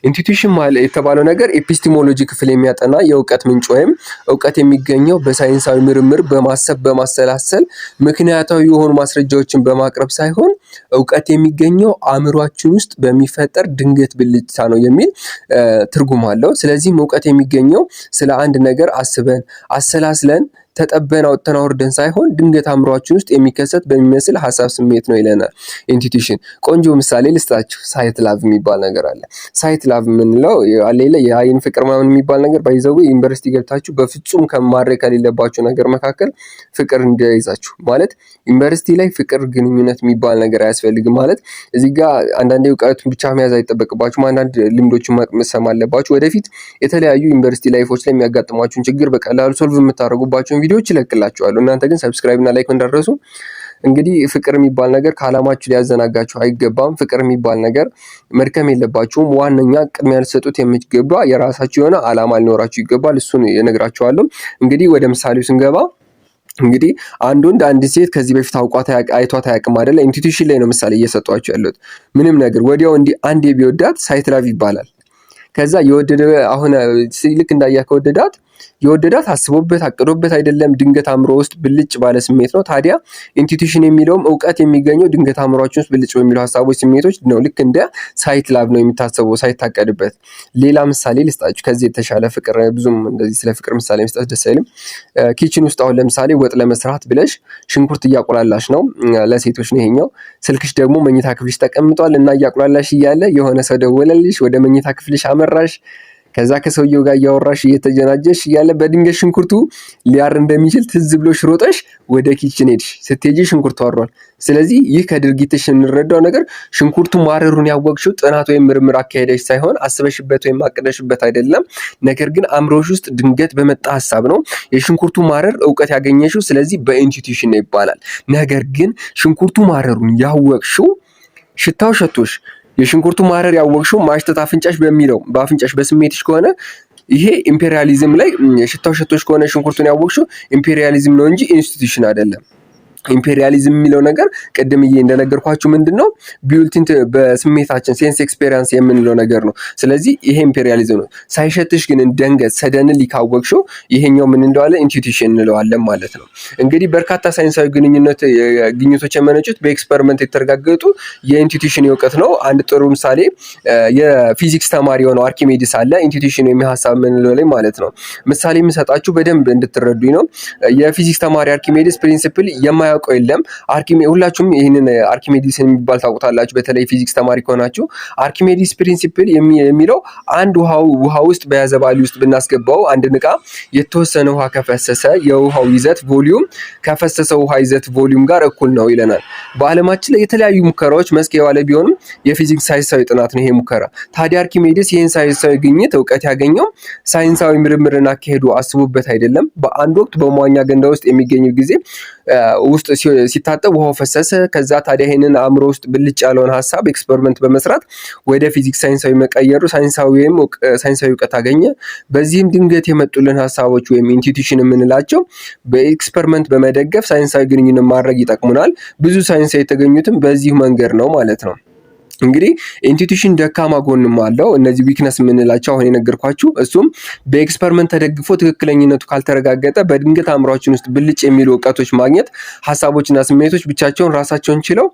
ኢንቱዊሽን ማለት የተባለው ነገር ኤፒስቲሞሎጂ ክፍል የሚያጠና የእውቀት ምንጭ ወይም እውቀት የሚገኘው በሳይንሳዊ ምርምር በማሰብ በማሰላሰል ምክንያታዊ የሆኑ ማስረጃዎችን በማቅረብ ሳይሆን እውቀት የሚገኘው አእምሯችን ውስጥ በሚፈጠር ድንገት ብልጭታ ነው የሚል ትርጉም አለው። ስለዚህም እውቀት የሚገኘው ስለ አንድ ነገር አስበን አሰላስለን ተጠበን አውጥተን አውርደን ሳይሆን ድንገት አእምሯችን ውስጥ የሚከሰት በሚመስል ሀሳብ ስሜት ነው ይለናል ኢንቱዊሽን። ቆንጆ ምሳሌ ልስጣችሁ። ሳይት ላቭ የሚባል ነገር አለ። ሳይት ላቭ የምንለው አሌለ የአይን ፍቅር ምናምን የሚባል ነገር ባይዘው ዩኒቨርሲቲ ገብታችሁ በፍጹም ከማድረግ ከሌለባችሁ ነገር መካከል ፍቅር እንደይዛችሁ ማለት ዩኒቨርሲቲ ላይ ፍቅር ግንኙነት የሚባል ነገር አያስፈልግም ማለት እዚህ ጋር አንዳንዴ እውቀት ብቻ መያዝ አይጠበቅባችሁም። አንዳንድ ልምዶችን መቅሰም አለባችሁ። ወደፊት የተለያዩ ዩኒቨርሲቲ ላይፎች ላይ የሚያጋጥሟችሁን ችግር በቀላሉ ሶልቭ የምታደርጉባቸውን ቪዲዮዎች ይለቅላችኋለሁ። እናንተ ግን ሰብስክራይብ እና ላይክ እንዳትረሱ። እንግዲህ ፍቅር የሚባል ነገር ከዓላማችሁ ሊያዘናጋችሁ አይገባም። ፍቅር የሚባል ነገር መድከም የለባችሁም። ዋነኛ ቅድሚያ ልትሰጡት የሚገባ የራሳችሁ የሆነ ዓላማ ሊኖራችሁ ይገባል። እሱን እነግራችኋለሁ። እንግዲህ ወደ ምሳሌው ስንገባ እንግዲህ አንድ ወንድ አንድ ሴት ከዚህ በፊት አይቷት አያውቅም አይደለ? ኢንቱዊሽን ላይ ነው ምሳሌ እየሰጧችሁ ያሉት። ምንም ነገር ወዲያው እንዲህ አንዴ ቢወዳት ሳይት ላቭ ይባላል። ከዛ የወደደ አሁን ልክ እንዳያ ከወደዳት የወደዳት አስቦበት አቅዶበት አይደለም፣ ድንገት አእምሮ ውስጥ ብልጭ ባለ ስሜት ነው። ታዲያ ኢንቱዊሽን የሚለውም እውቀት የሚገኘው ድንገት አእምሯችን ውስጥ ብልጭ በሚሉ ሀሳቦች፣ ስሜቶች ነው። ልክ እንደ ሳይት ላቭ ነው የሚታሰበው ሳይታቀድበት። ሌላ ምሳሌ ልስጣችሁ ከዚህ የተሻለ ፍቅር ብዙም እንደዚህ ስለ ፍቅር ምሳሌ መስጠት ደስ አይልም። ኪችን ውስጥ አሁን ለምሳሌ ወጥ ለመስራት ብለሽ ሽንኩርት እያቆላላሽ ነው፣ ለሴቶች ነው ይሄኛው። ስልክሽ ደግሞ መኝታ ክፍልሽ ተቀምጧል እና እያቆላላሽ እያለ የሆነ ሰው ደወለልሽ፣ ወደ መኝታ ክፍልሽ አመራሽ። ከዛ ከሰውየው ጋር እያወራሽ እየተጀናጀሽ እያለ በድንገት ሽንኩርቱ ሊያር እንደሚችል ትዝ ብሎሽ ሮጠሽ ወደ ኪችን ሄድሽ። ስትሄጂ ሽንኩርቱ አሯል። ስለዚህ ይህ ከድርጊትሽ እንረዳው ነገር ሽንኩርቱ ማረሩን ያወቅሽው ጥናት ወይም ምርምር አካሄደሽ ሳይሆን አስበሽበት ወይም አቅደሽበት አይደለም። ነገር ግን አእምሮሽ ውስጥ ድንገት በመጣ ሀሳብ ነው የሽንኩርቱ ማረር እውቀት ያገኘሽው። ስለዚህ በኢንቱዊሽን ነው ይባላል። ነገር ግን ሽንኩርቱ ማረሩን ያወቅሽው ሽታው ሸቶሽ የሽንኩርቱ ማረር ያወቅሽው ማሽተት አፍንጫሽ በሚለው በአፍንጫሽ በስሜትሽ ከሆነ ይሄ ኢምፔሪያሊዝም ላይ ሽታው ሸቶሽ ከሆነ ሽንኩርቱን ያወቅሽው ኢምፔሪያሊዝም ነው እንጂ ኢንስቲትዩሽን አይደለም። ኢምፔሪያሊዝም የሚለው ነገር ቅድምዬ እንደነገርኳችሁ ምንድነው ቢውልቲን በስሜታችን ሴንስ ኤክስፔሪንስ የምንለው ነገር ነው። ስለዚህ ይሄ ኢምፔሪያሊዝም ነው። ሳይሸትሽ ግን ደንገት ሰደንሊ ካወቅሽው ይሄኛው ምን እንደዋለ ኢንቱዊሽን እንለዋለን ማለት ነው። እንግዲህ በርካታ ሳይንሳዊ ግኝቶች የመነጩት በኤክስፐሪመንት የተረጋገጡ የኢንቱዊሽን እውቀት ነው። አንድ ጥሩ ምሳሌ የፊዚክስ ተማሪ የሆነው አርኪሜዲስ አለ። ኢንቱዊሽን የሚሐሳብ የምንለው ላይ ማለት ነው። ምሳሌ የምሰጣችሁ በደንብ እንድትረዱኝ ነው። የፊዚክስ ተማሪ አርኪሜዲስ ፕሪንሲፕል የማያውቀው የለም። ሁላችሁም ይህንን አርኪሜዲስ የሚባል ታውቁታላችሁ። በተለይ ፊዚክስ ተማሪ ከሆናችሁ አርኪሜዲስ ፕሪንሲፕል የሚለው አንድ ውሃ ውስጥ በያዘ ባሊ ውስጥ ብናስገባው አንድ ዕቃ የተወሰነ ውሃ ከፈሰሰ የውሃው ይዘት ቮሊዩም ከፈሰሰው ውሃ ይዘት ቮሊዩም ጋር እኩል ነው ይለናል። በዓለማችን ላይ የተለያዩ ሙከራዎች መስክ የዋለ ቢሆንም የፊዚክስ ሳይንሳዊ ጥናት ነው ይሄ ሙከራ። ታዲያ አርኪሜዲስ ይህን ሳይንሳዊ ግኝት እውቀት ያገኘው ሳይንሳዊ ምርምርን አካሄዱ አስቡበት አይደለም። በአንድ ወቅት በመዋኛ ገንዳ ውስጥ የሚገኘው ጊዜ ውስጥ ሲታጠብ ውሃው ፈሰሰ። ከዛ ታዲያ ይሄንን አእምሮ ውስጥ ብልጭ ያለውን ሀሳብ ኤክስፐሪመንት በመስራት ወደ ፊዚክስ ሳይንሳዊ መቀየሩ ሳይንሳዊ እውቀት አገኘ። በዚህም ድንገት የመጡልን ሀሳቦች ወይም ኢንቱዊሽን የምንላቸው በኤክስፐሪመንት በመደገፍ ሳይንሳዊ ግንኙነት ማድረግ ይጠቅሙናል። ብዙ ሳይንሳዊ የተገኙትም በዚህ መንገድ ነው ማለት ነው። እንግዲህ ኢንቱዊሽን ደካማ ጎንም አለው። እነዚህ ዊክነስ የምንላቸው አሁን የነገርኳችሁ፣ እሱም በኤክስፐሪመንት ተደግፎ ትክክለኝነቱ ካልተረጋገጠ በድንገት አእምሯችን ውስጥ ብልጭ የሚሉ እውቀቶች ማግኘት፣ ሀሳቦችና ስሜቶች ብቻቸውን ራሳቸውን ችለው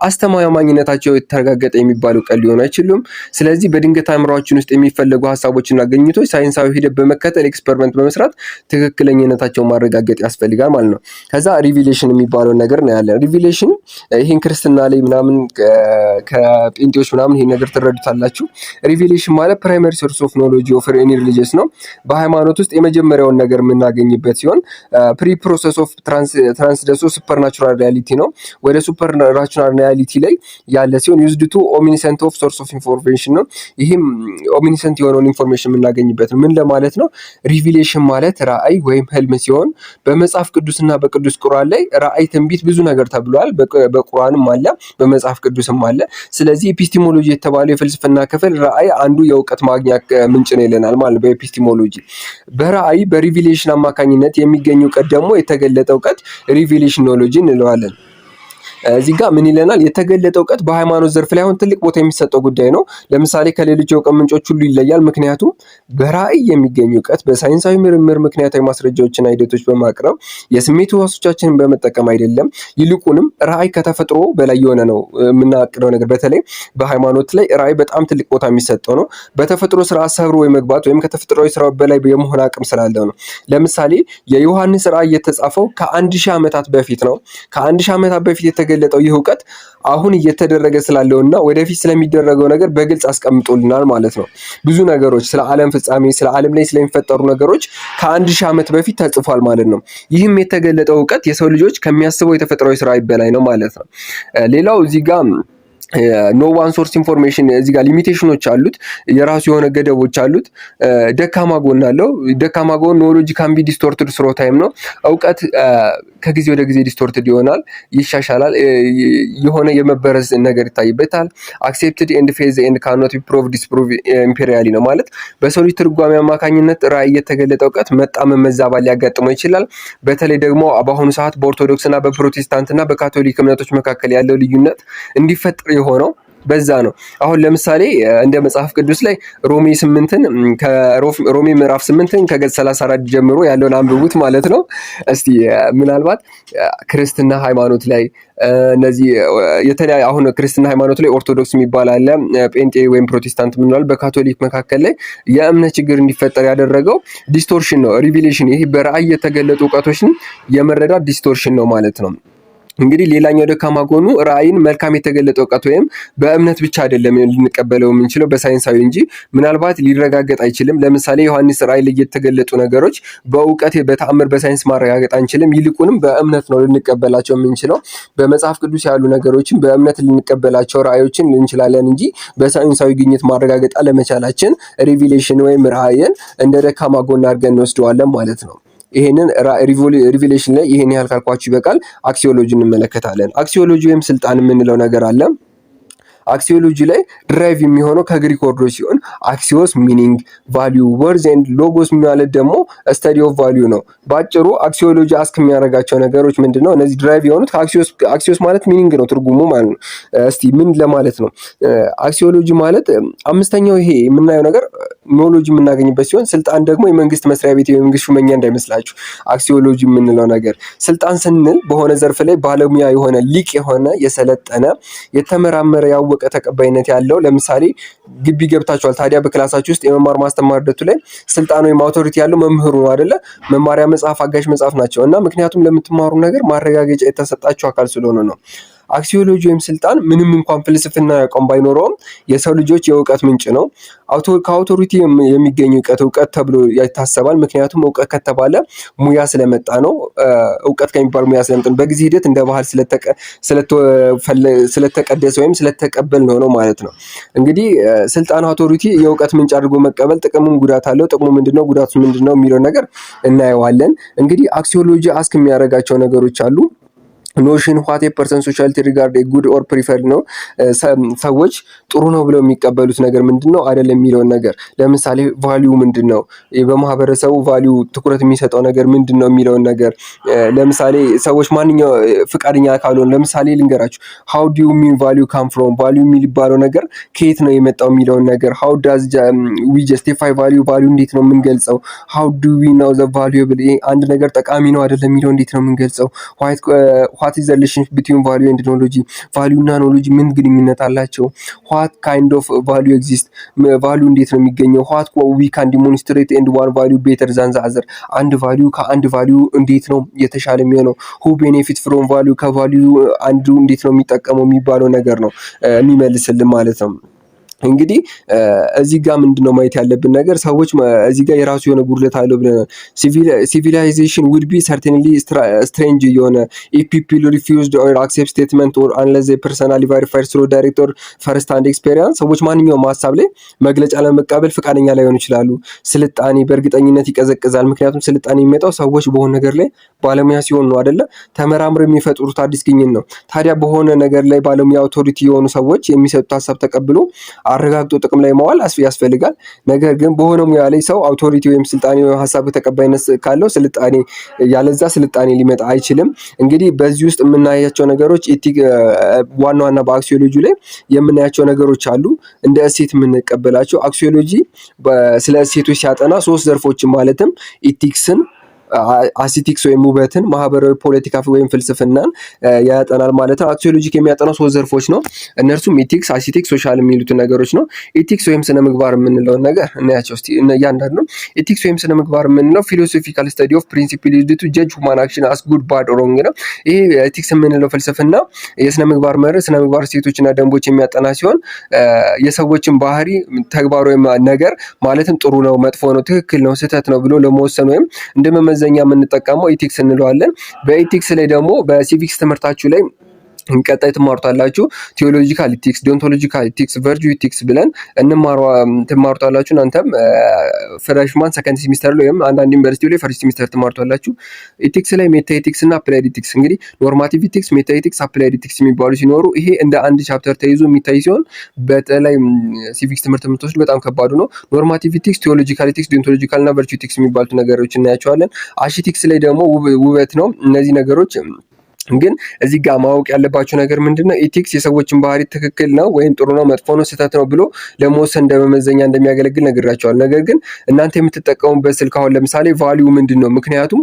አስተማማኝነታቸው የተረጋገጠ የሚባል እውቀት ሊሆኑ አይችሉም። ስለዚህ በድንገት አእምሯችን ውስጥ የሚፈለጉ ሀሳቦችና ግኝቶች ሳይንሳዊ ሂደት በመከተል ኤክስፐሪመንት በመስራት ትክክለኝነታቸውን ማረጋገጥ ያስፈልጋል ማለት ነው። ከዛ ሪቪሌሽን የሚባለውን ነገር ነው ያለን። ሪቪሌሽን ይህን ክርስትና ላይ ምናምን ከጴንጤዎች ምናምን ይህን ነገር ትረዱታላችሁ። ሪቪሌሽን ማለት ፕራይመሪ ሶርስ ኦፍ ኖሎጂ ኦፍ ኤኒ ሪሊጂየስ ነው። በሃይማኖት ውስጥ የመጀመሪያውን ነገር የምናገኝበት ሲሆን ፕሪ ፕሮሰስ ኦፍ ትራንስደሶ ሱፐርናቹራል ሪያሊቲ ነው። ወደ ሱፐርናቹራል ሪያሊቲ ላይ ያለ ሲሆን ዩዝድ ቱ ኦሚኒሰንት ኦፍ ሶርስ ኦፍ ኢንፎርሜሽን ነው። ይህም ኦሚኒሰንት የሆነውን ኢንፎርሜሽን የምናገኝበት ነው። ምን ለማለት ነው? ሪቪሌሽን ማለት ራእይ ወይም ህልም ሲሆን በመጽሐፍ ቅዱስና በቅዱስ ቁርአን ላይ ራእይ፣ ትንቢት ብዙ ነገር ተብሏል። በቁርአንም አለ በመጽሐፍ ቅዱስም አለ። ስለዚህ ኤፒስቲሞሎጂ የተባለው የፍልስፍና ክፍል ራእይ አንዱ የእውቀት ማግኛ ምንጭ ነው ይለናል ማለት በኤፒስቲሞሎጂ። በራእይ በሪቪሌሽን አማካኝነት የሚገኝ እውቀት ደግሞ የተገለጠ እውቀት ሪቪሌሽን ኖሎጂ እንለዋለን። እዚህ ጋር ምን ይለናል? የተገለጠ እውቀት በሃይማኖት ዘርፍ ላይ አሁን ትልቅ ቦታ የሚሰጠው ጉዳይ ነው። ለምሳሌ ከሌሎች የእውቀት ምንጮች ሁሉ ይለያል። ምክንያቱም በራእይ የሚገኝ እውቀት በሳይንሳዊ ምርምር ምክንያታዊ ማስረጃዎችና ሂደቶች በማቅረብ የስሜት ህዋሶቻችንን በመጠቀም አይደለም። ይልቁንም ራእይ ከተፈጥሮ በላይ የሆነ ነው የምናቅደው ነገር። በተለይ በሃይማኖት ላይ ራእይ በጣም ትልቅ ቦታ የሚሰጠው ነው። በተፈጥሮ ስርዓት ሰብሮ የመግባት ወይም ከተፈጥሯዊ ስራው በላይ የመሆን አቅም ስላለው ነው። ለምሳሌ የዮሐንስ ራእይ የተጻፈው ከ1000 ዓመታት በፊት ነው። ከ1000 ዓመታት በፊት የተገለጠው ይህ እውቀት አሁን እየተደረገ ስላለውና ወደፊት ስለሚደረገው ነገር በግልጽ አስቀምጦልናል ማለት ነው። ብዙ ነገሮች ስለ ዓለም ፍጻሜ፣ ስለ ዓለም ላይ ስለሚፈጠሩ ነገሮች ከ1000 ዓመት በፊት ተጽፏል ማለት ነው። ይህም የተገለጠው እውቀት የሰው ልጆች ከሚያስበው የተፈጥሯዊ ስራ በላይ ነው ማለት ነው። ሌላው እዚህ ጋር ኖ ዋን ሶርስ ኢንፎርሜሽን እዚህ ጋር ሊሚቴሽኖች አሉት፣ የራሱ የሆነ ገደቦች አሉት። ደካማ ጎን አለው። ደካማ ጎን ኖሎጂ ካን ቢ ዲስቶርትድ ስሮ ታይም ነው። እውቀት ከጊዜ ወደ ጊዜ ዲስቶርትድ ይሆናል፣ ይሻሻላል፣ የሆነ የመበረዝ ነገር ይታይበታል። አክሴፕትድ ኤንድ ፌዝ ኤንድ ካኖት ቢ ፕሮቭ ዲስፕሩቭ ኢምፔሪያሊ ነው ማለት በሰው ልጅ ትርጓሜ አማካኝነት ራእይ የተገለጠ እውቀት መጣመም፣ መዛባት ሊያጋጥመው ይችላል። በተለይ ደግሞ በአሁኑ ሰዓት በኦርቶዶክስ እና በፕሮቴስታንት እና በካቶሊክ እምነቶች መካከል ያለው ልዩነት እንዲፈጠር የሆነው በዛ ነው። አሁን ለምሳሌ እንደ መጽሐፍ ቅዱስ ላይ ሮሜ ምዕራፍ 8 ከገጽ 34 ጀምሮ ያለውን አንብቡት ማለት ነው። እስቲ ምናልባት ክርስትና ሃይማኖት ላይ እነዚህ የተለያዩ አሁን ክርስትና ሃይማኖት ላይ ኦርቶዶክስ የሚባል አለ፣ ጴንጤ ወይም ፕሮቴስታንት ምንላል። በካቶሊክ መካከል ላይ የእምነት ችግር እንዲፈጠር ያደረገው ዲስቶርሽን ነው፣ ሪቪሌሽን። ይሄ በራእይ የተገለጡ እውቀቶችን የመረዳት ዲስቶርሽን ነው ማለት ነው። እንግዲህ ሌላኛው ደካማ ጎኑ ራእይን መልካም የተገለጠ እውቀት ወይም በእምነት ብቻ አይደለም ልንቀበለው የምንችለው በሳይንሳዊ እንጂ ምናልባት ሊረጋገጥ አይችልም። ለምሳሌ ዮሐንስ ራእይ ላይ የተገለጡ ነገሮች በእውቀት በተአምር በሳይንስ ማረጋገጥ አንችልም። ይልቁንም በእምነት ነው ልንቀበላቸው የምንችለው። በመጽሐፍ ቅዱስ ያሉ ነገሮችን በእምነት ልንቀበላቸው ራእዮችን እንችላለን እንጂ በሳይንሳዊ ግኝት ማረጋገጥ አለመቻላችን ሪቪሌሽን ወይም ራእይን እንደ ደካማ ጎን አድርገን እንወስደዋለን ማለት ነው። ይሄንን ሪቪሌሽን ላይ ይሄን ያህል ካልኳችሁ ይበቃል። አክሲዮሎጂ እንመለከታለን። አክሲዮሎጂ ወይም ስልጣን የምንለው ነገር አለ። አክሲዮሎጂ ላይ ድራይቭ የሚሆነው ከግሪክ ወርዶች ሲሆን አክሲዮስ ሚኒንግ፣ ቫልዩ፣ ወርዝ ኤንድ ሎጎስ ማለት ደግሞ ስተዲ ኦፍ ቫልዩ ነው። በአጭሩ አክሲዮሎጂ አስክ የሚያደርጋቸው ነገሮች ምንድነው? እነዚህ ድራይቭ የሆኑት አክሲዮስ ማለት ሚኒንግ ነው ትርጉሙ ማለት ነው። እስቲ ምን ለማለት ነው? አክሲዮሎጂ ማለት አምስተኛው ይሄ የምናየው ነገር ኖሎጂ የምናገኝበት ሲሆን ስልጣን ደግሞ የመንግስት መስሪያ ቤት የመንግስት ሹመኛ እንዳይመስላችሁ። አክሲዮሎጂ የምንለው ነገር ስልጣን ስንል በሆነ ዘርፍ ላይ ባለሙያ የሆነ ሊቅ የሆነ የሰለጠነ የተመራመረ ያወቀ ተቀባይነት ያለው። ለምሳሌ ግቢ ገብታችኋል። ታዲያ በክላሳችሁ ውስጥ የመማር ማስተማር ሂደቱ ላይ ስልጣን ወይም አውቶሪቲ ያለው መምህሩ ነው አይደለ? መማሪያ መጽሐፍ፣ አጋዥ መጽሐፍ ናቸው እና ምክንያቱም ለምትማሩ ነገር ማረጋገጫ የተሰጣችሁ አካል ስለሆነ ነው። አክሲዮሎጂ ወይም ስልጣን ምንም እንኳን ፍልስፍና ያቆም ባይኖረውም የሰው ልጆች የእውቀት ምንጭ ነው። ከአውቶሪቲ የሚገኝ እውቀት ተብሎ ይታሰባል። ምክንያቱም እውቀት ከተባለ ሙያ ስለመጣ ነው። እውቀት ከሚባል ሙያ ስለመጣ ነው። በጊዜ ሂደት እንደ ባህል ስለተቀደሰ ወይም ስለተቀበል ነው ማለት ነው። እንግዲህ ስልጣን አውቶሪቲ የእውቀት ምንጭ አድርጎ መቀበል ጥቅሙም ጉዳት አለው። ጥቅሙ ምንድነው፣ ጉዳቱ ምንድነው የሚለው ነገር እናየዋለን። እንግዲህ አክሲዮሎጂ አስክ የሚያደርጋቸው ነገሮች አሉ። ኖሽን ዋት ኤ ፐርሰን ሶሻሊቲ ሪጋርድ ጉድ ኦር ፕሪፈርድ ነው። ሰዎች ጥሩ ነው ብለው የሚቀበሉት ነገር ምንድን ነው አይደለም የሚለውን ነገር ለምሳሌ ቫሊዩ ምንድን ነው፣ በማህበረሰቡ ቫሊዩ ትኩረት የሚሰጠው ነገር ምንድን ነው የሚለውን ነገር ለምሳሌ ሰዎች ማንኛው ፍቃደኛ ካልሆነ ለምሳሌ ልንገራችሁ ሃው ዱ ዩ ሚን ቫሊዩ ካም ፍሮም ቫሊዩ የሚባለው ነገር ከየት ነው የመጣው የሚለውን ነገር ሃው ዳዝ ዊ ጀስቲፋይ ቫሊዩ እንዴት ነው የምንገልጸው፣ ሃው ዱ ዊ ናው ዘ ቫሉየብል አንድ ነገር ጠቃሚ ነው አይደለም የሚለው እንዴት ነው የምንገልጸው፣ ዋት ኢዝ ዘ ሪሌሽንሺፕ ቢትዊን ቫልዩ ኤንድ ኖሎጂ ቫልዩ እና ኖሎጂ ምን ግንኙነት አላቸው፣ ዋት ካይንድ ኦፍ ቫልዩ ኤግዚስት ቫልዩ እንዴት ነው የሚገኘው፣ ዋት ዊ ካን ዲሞንስትሬት ኤንድ ዋን ቫልዩ ቤተር ዛን ዘ አዘር አንድ ቫልዩ ከአንድ ቫልዩ እንዴት ነው የተሻለ የሚሆነው፣ ሁ ቤኔፊት ፍሮም ቫልዩ ከቫልዩ አንዱ እንዴት ነው የሚጠቀመው የሚባለው ነገር ነው የሚመልስልን ማለት ነው። እንግዲህ እዚህ ጋር ምንድነው ማየት ያለብን ነገር ሰዎች እዚህ ጋር የራሱ የሆነ ጉድለት አለው ብለናል። ሲቪላይዜሽን ውድ ቢ ሰርቴንሊ ስትሬንጅ የሆነ ኢፍ ፒፕል ሪፊውዝድ ኦር አክሴፕት ስቴትመንት ኦር አንለስ ዘ ፐርሰናሊ ቬሪፋይድ ስሩ ዳይሬክት ኦር ፈርስት ሃንድ ኤክስፔሪንስ ሰዎች ማንኛውም ሀሳብ ላይ መግለጫ ለመቀበል ፈቃደኛ ላይሆኑ ይችላሉ። ስልጣኔ በእርግጠኝነት ይቀዘቅዛል። ምክንያቱም ስልጣኔ የሚመጣው ሰዎች በሆነ ነገር ላይ ባለሙያ ሲሆን ነው አይደለ? ተመራምረው የሚፈጥሩት አዲስ ግኝት ነው። ታዲያ በሆነ ነገር ላይ ባለሙያ አውቶሪቲ የሆኑ ሰዎች የሚሰጡት ሀሳብ ተቀብሎ አረጋግጦ ጥቅም ላይ ማዋል ያስፈልጋል። ነገር ግን በሆነ ሙያ ላይ ሰው አውቶሪቲ ወይም ስልጣኔ ሀሳብ ተቀባይነት ካለው ስልጣኔ ያለዛ ስልጣኔ ሊመጣ አይችልም። እንግዲህ በዚህ ውስጥ የምናያቸው ነገሮች ዋና ዋና በአክሲዮሎጂ ላይ የምናያቸው ነገሮች አሉ። እንደ እሴት የምንቀበላቸው አክሲዮሎጂ ስለ እሴቶች ሲያጠና 3 ዘርፎችን ማለትም ኢቲክስን፣ አሲቲክስ ወይም ውበትን፣ ማህበራዊ ፖለቲካ ወይም ፍልስፍናን ያጠናል ማለት ነው። አክሲዮሎጂ የሚያጠናው 3 ዘርፎች ነው። እነርሱም ኢቲክስ፣ አሲቲክስ፣ ሶሻል የሚሉትን ነገሮች ነው። ኢቲክስ ወይም ስነ ምግባር የምንለውን ነገር እናያቸው እስቲ እያንዳንዱ። ኢቲክስ ወይም ስነ ምግባር የምንለው ፊሎሶፊካል ስተዲ ኦፍ ፕሪንሲፕል ዩዝድ ቱ ጀጅ ሁማን አክሽን አስ ጉድ ባድ ሮንግ ነው። ይሄ ኢቲክስ የምንለው ፍልስፍና የስነ ምግባር መርህ፣ ስነ ምግባር እሴቶችና ደንቦች የሚያጠና ሲሆን የሰዎችን ባህሪ፣ ተግባር ወይም ነገር ማለትም ጥሩ ነው፣ መጥፎ ነው፣ ትክክል ነው፣ ስህተት ነው ብሎ ለመወሰን ወይም እንደ መመዘኛ የምንጠቀመው ኢቲክስ እንለዋለን። በኢቲክስ ላይ ደግሞ በሲቪክስ ትምህርታችሁ ላይ እንቀጣይ ትማሩታላችሁ። ቴዎሎጂካል ኢቲክስ፣ ዲዮንቶሎጂካል ኢቲክስ፣ ቨርቹ ኢቲክስ ብለን ትማሩታላችሁ። እናንተም ፍሬሽማን ሰከንድ ሴሚስተር ላይ ወይም አንዳንድ ዩኒቨርሲቲ ላይ ፈርስት ሴሚስተር ትማሩታላችሁ። ኢቲክስ ላይ ሜታ ኢቲክስ እና አፕላይድ ኢቲክስ እንግዲህ ኖርማቲቭ ኢቲክስ፣ ሜታ ኢቲክስ፣ አፕላይድ ኢቲክስ የሚባሉ ሲኖሩ ይሄ እንደ አንድ ቻፕተር ተይዞ የሚታይ ሲሆን በተለይ ሲቪክስ ትምህርት የምትወስዱ በጣም ከባዱ ነው። ኖርማቲቭ ኢቲክስ፣ ቴዎሎጂካል ኢቲክስ፣ ዲዮንቶሎጂካል እና ቨርቹ ኢቲክስ የሚባሉት ነገሮች እናያቸዋለን። አሺቲክስ ላይ ደግሞ ውበት ነው። እነዚህ ነገሮች ግን እዚህ ጋር ማወቅ ያለባቸው ነገር ምንድነው? ኢቲክስ የሰዎችን ባህሪ ትክክል ነው ወይም ጥሩ ነው፣ መጥፎ ነው፣ ስህተት ነው ብሎ ለመወሰን እንደመመዘኛ እንደሚያገለግል ነግራቸዋል። ነገር ግን እናንተ የምትጠቀሙበት ስልክ አሁን ለምሳሌ ቫልዩ ምንድነው? ምክንያቱም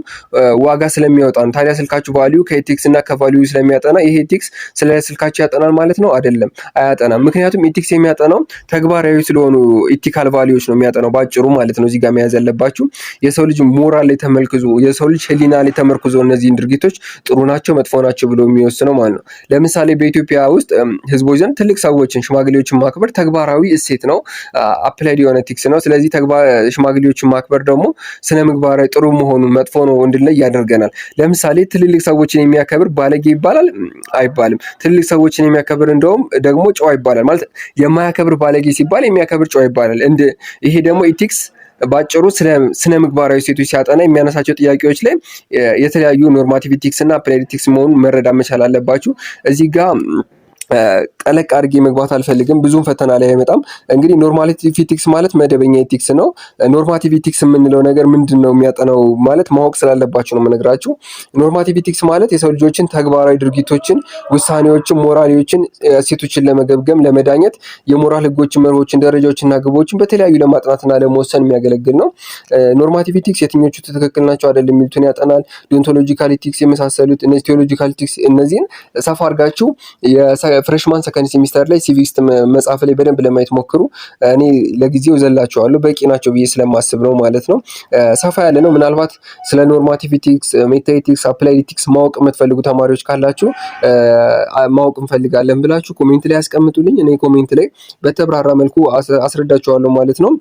ዋጋ ስለሚያወጣ ነው። ታዲያ ስልካችሁ ቫልዩ ከኢቲክስ እና ከቫልዩ ስለሚያጠና ይሄ ኢቲክስ ስለ ስልካችሁ ያጠናል ማለት ነው? አይደለም፣ አያጠናም። ምክንያቱም ኢቲክስ የሚያጠናው ተግባራዊ ስለሆኑ ኢቲካል ቫልዩዎች ነው የሚያጠናው ባጭሩ ማለት ነው። እዚህ ጋር መያዝ ያለባችሁ የሰው ልጅ ሞራል ላይ ተመርኩዞ፣ የሰው ልጅ ህሊና ላይ ተመርኩዞ እነዚህን ድርጊቶች ጥሩ ናቸው መጥፎ ናቸው ብሎ የሚወስነው ማለት ነው። ለምሳሌ በኢትዮጵያ ውስጥ ህዝቦች ዘንድ ትልቅ ሰዎችን ሽማግሌዎችን ማክበር ተግባራዊ እሴት ነው፣ አፕላይድ የሆነ ኢቲክስ ነው። ስለዚህ ሽማግሌዎችን ማክበር ደግሞ ስነ ምግባራዊ ጥሩ መሆኑን መጥፎ ነው እንድንለይ ያደርገናል። ለምሳሌ ትልልቅ ሰዎችን የሚያከብር ባለጌ ይባላል አይባልም። ትልልቅ ሰዎችን የሚያከብር እንደውም ደግሞ ጨዋ ይባላል። ማለት የማያከብር ባለጌ ሲባል የሚያከብር ጨዋ ይባላል። ይሄ ደግሞ ኢቲክስ ባጭሩ ስነ ምግባራዊ ሴቶች ሲያጠና የሚያነሳቸው ጥያቄዎች ላይ የተለያዩ ኖርማቲቭ ኢቲክስ እና አፕላይድ ኢቲክስ መሆኑን መረዳት መቻል አለባችሁ። እዚህ ጋር ጠለቅ አድርጌ መግባት አልፈልግም፣ ብዙም ፈተና ላይ አይመጣም። እንግዲህ ኖርማቲቭ ኢቲክስ ማለት መደበኛ ኢቲክስ ነው። ኖርማቲቭ ኢቲክስ የምንለው ነገር ምንድን ነው የሚያጠናው ማለት ማወቅ ስላለባቸው ነው የምነግራችሁ። ኖርማቲቭ ኢቲክስ ማለት የሰው ልጆችን ተግባራዊ ድርጊቶችን፣ ውሳኔዎችን፣ ሞራሊዎችን፣ እሴቶችን ለመገምገም ለመዳኘት የሞራል ህጎችን፣ መርሆችን፣ ደረጃዎችና ግቦችን በተለያዩ ለማጥናትና ለመወሰን የሚያገለግል ነው። ኖርማቲቭ ኢቲክስ የትኞቹ ትክክል ናቸው አይደለም የሚሉትን ያጠናል። ዲዮንቶሎጂካል ኢቲክስ የመሳሰሉት፣ እነዚህ ቴዎሎጂካል ኢቲክስ እነዚህን ሰፋ አድርጋችሁ ፍሬሽማን ሰከንድ ሴሚስተር ላይ ሲቪክስ መጽሐፍ ላይ በደንብ ለማየት ሞክሩ። እኔ ለጊዜው ዘላቸዋለሁ በቂ ናቸው ብዬ ስለማስብ ነው ማለት ነው። ሰፋ ያለ ነው። ምናልባት ስለ ኖርማቲቭ ኢቲክስ፣ ሜታ ኢቲክስ፣ አፕላይድ ኢቲክስ ማወቅ የምትፈልጉ ተማሪዎች ካላችሁ ማወቅ እንፈልጋለን ብላችሁ ኮሜንት ላይ ያስቀምጡልኝ። እኔ ኮሜንት ላይ በተብራራ መልኩ አስረዳቸዋለሁ ማለት ነው።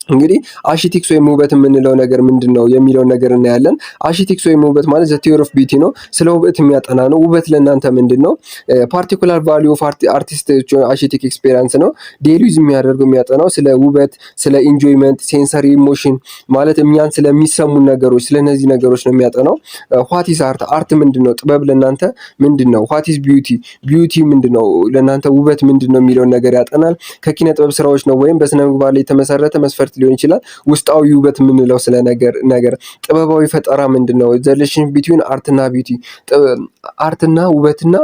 እንግዲህ አሺቲክስ ወይም ውበት የምንለው ነገር ምንድን ነው የሚለውን ነገር እናያለን። አሺቲክስ ወይም ውበት ማለት ዘ ቲዮሪ ኦፍ ቢዩቲ ነው። ስለ ውበት የሚያጠና ነው። ውበት ለእናንተ ምንድን ነው? ፓርቲኩላር ቫሊዩ ኦፍ አርቲስት አሺቲክ ኤክስፔሪንስ ነው። ዴይሊ ዩዝ የሚያጠናው ስለ ውበት፣ ስለ ኢንጆይመንት፣ ሴንሰሪ ኢሞሽን ማለት እኛን ስለሚሰሙ ነገሮች፣ ስለነዚህ ነገሮች ነው የሚያጠናው። ዋት ኢዝ አርት? አርት ምንድን ነው? ጥበብ ለእናንተ ምንድን ነው? ዋት ኢዝ ቢዩቲ? ቢዩቲ ምንድን ነው ለእናንተ? ውበት ምንድን ነው የሚለውን ነገር ያጠናል። ከኪነ ጥበብ ስራዎች ነው ወይም በስነ ምግባር ላይ የተመሰረተ መስፈርት ሊሆን ይችላል። ውስጣዊ ውበት የምንለው ስለ ነገር ጥበባዊ ፈጠራ ምንድነው? ዘሌሽን ቢትዊን አርትና ቢዩቲ አርትና ውበትና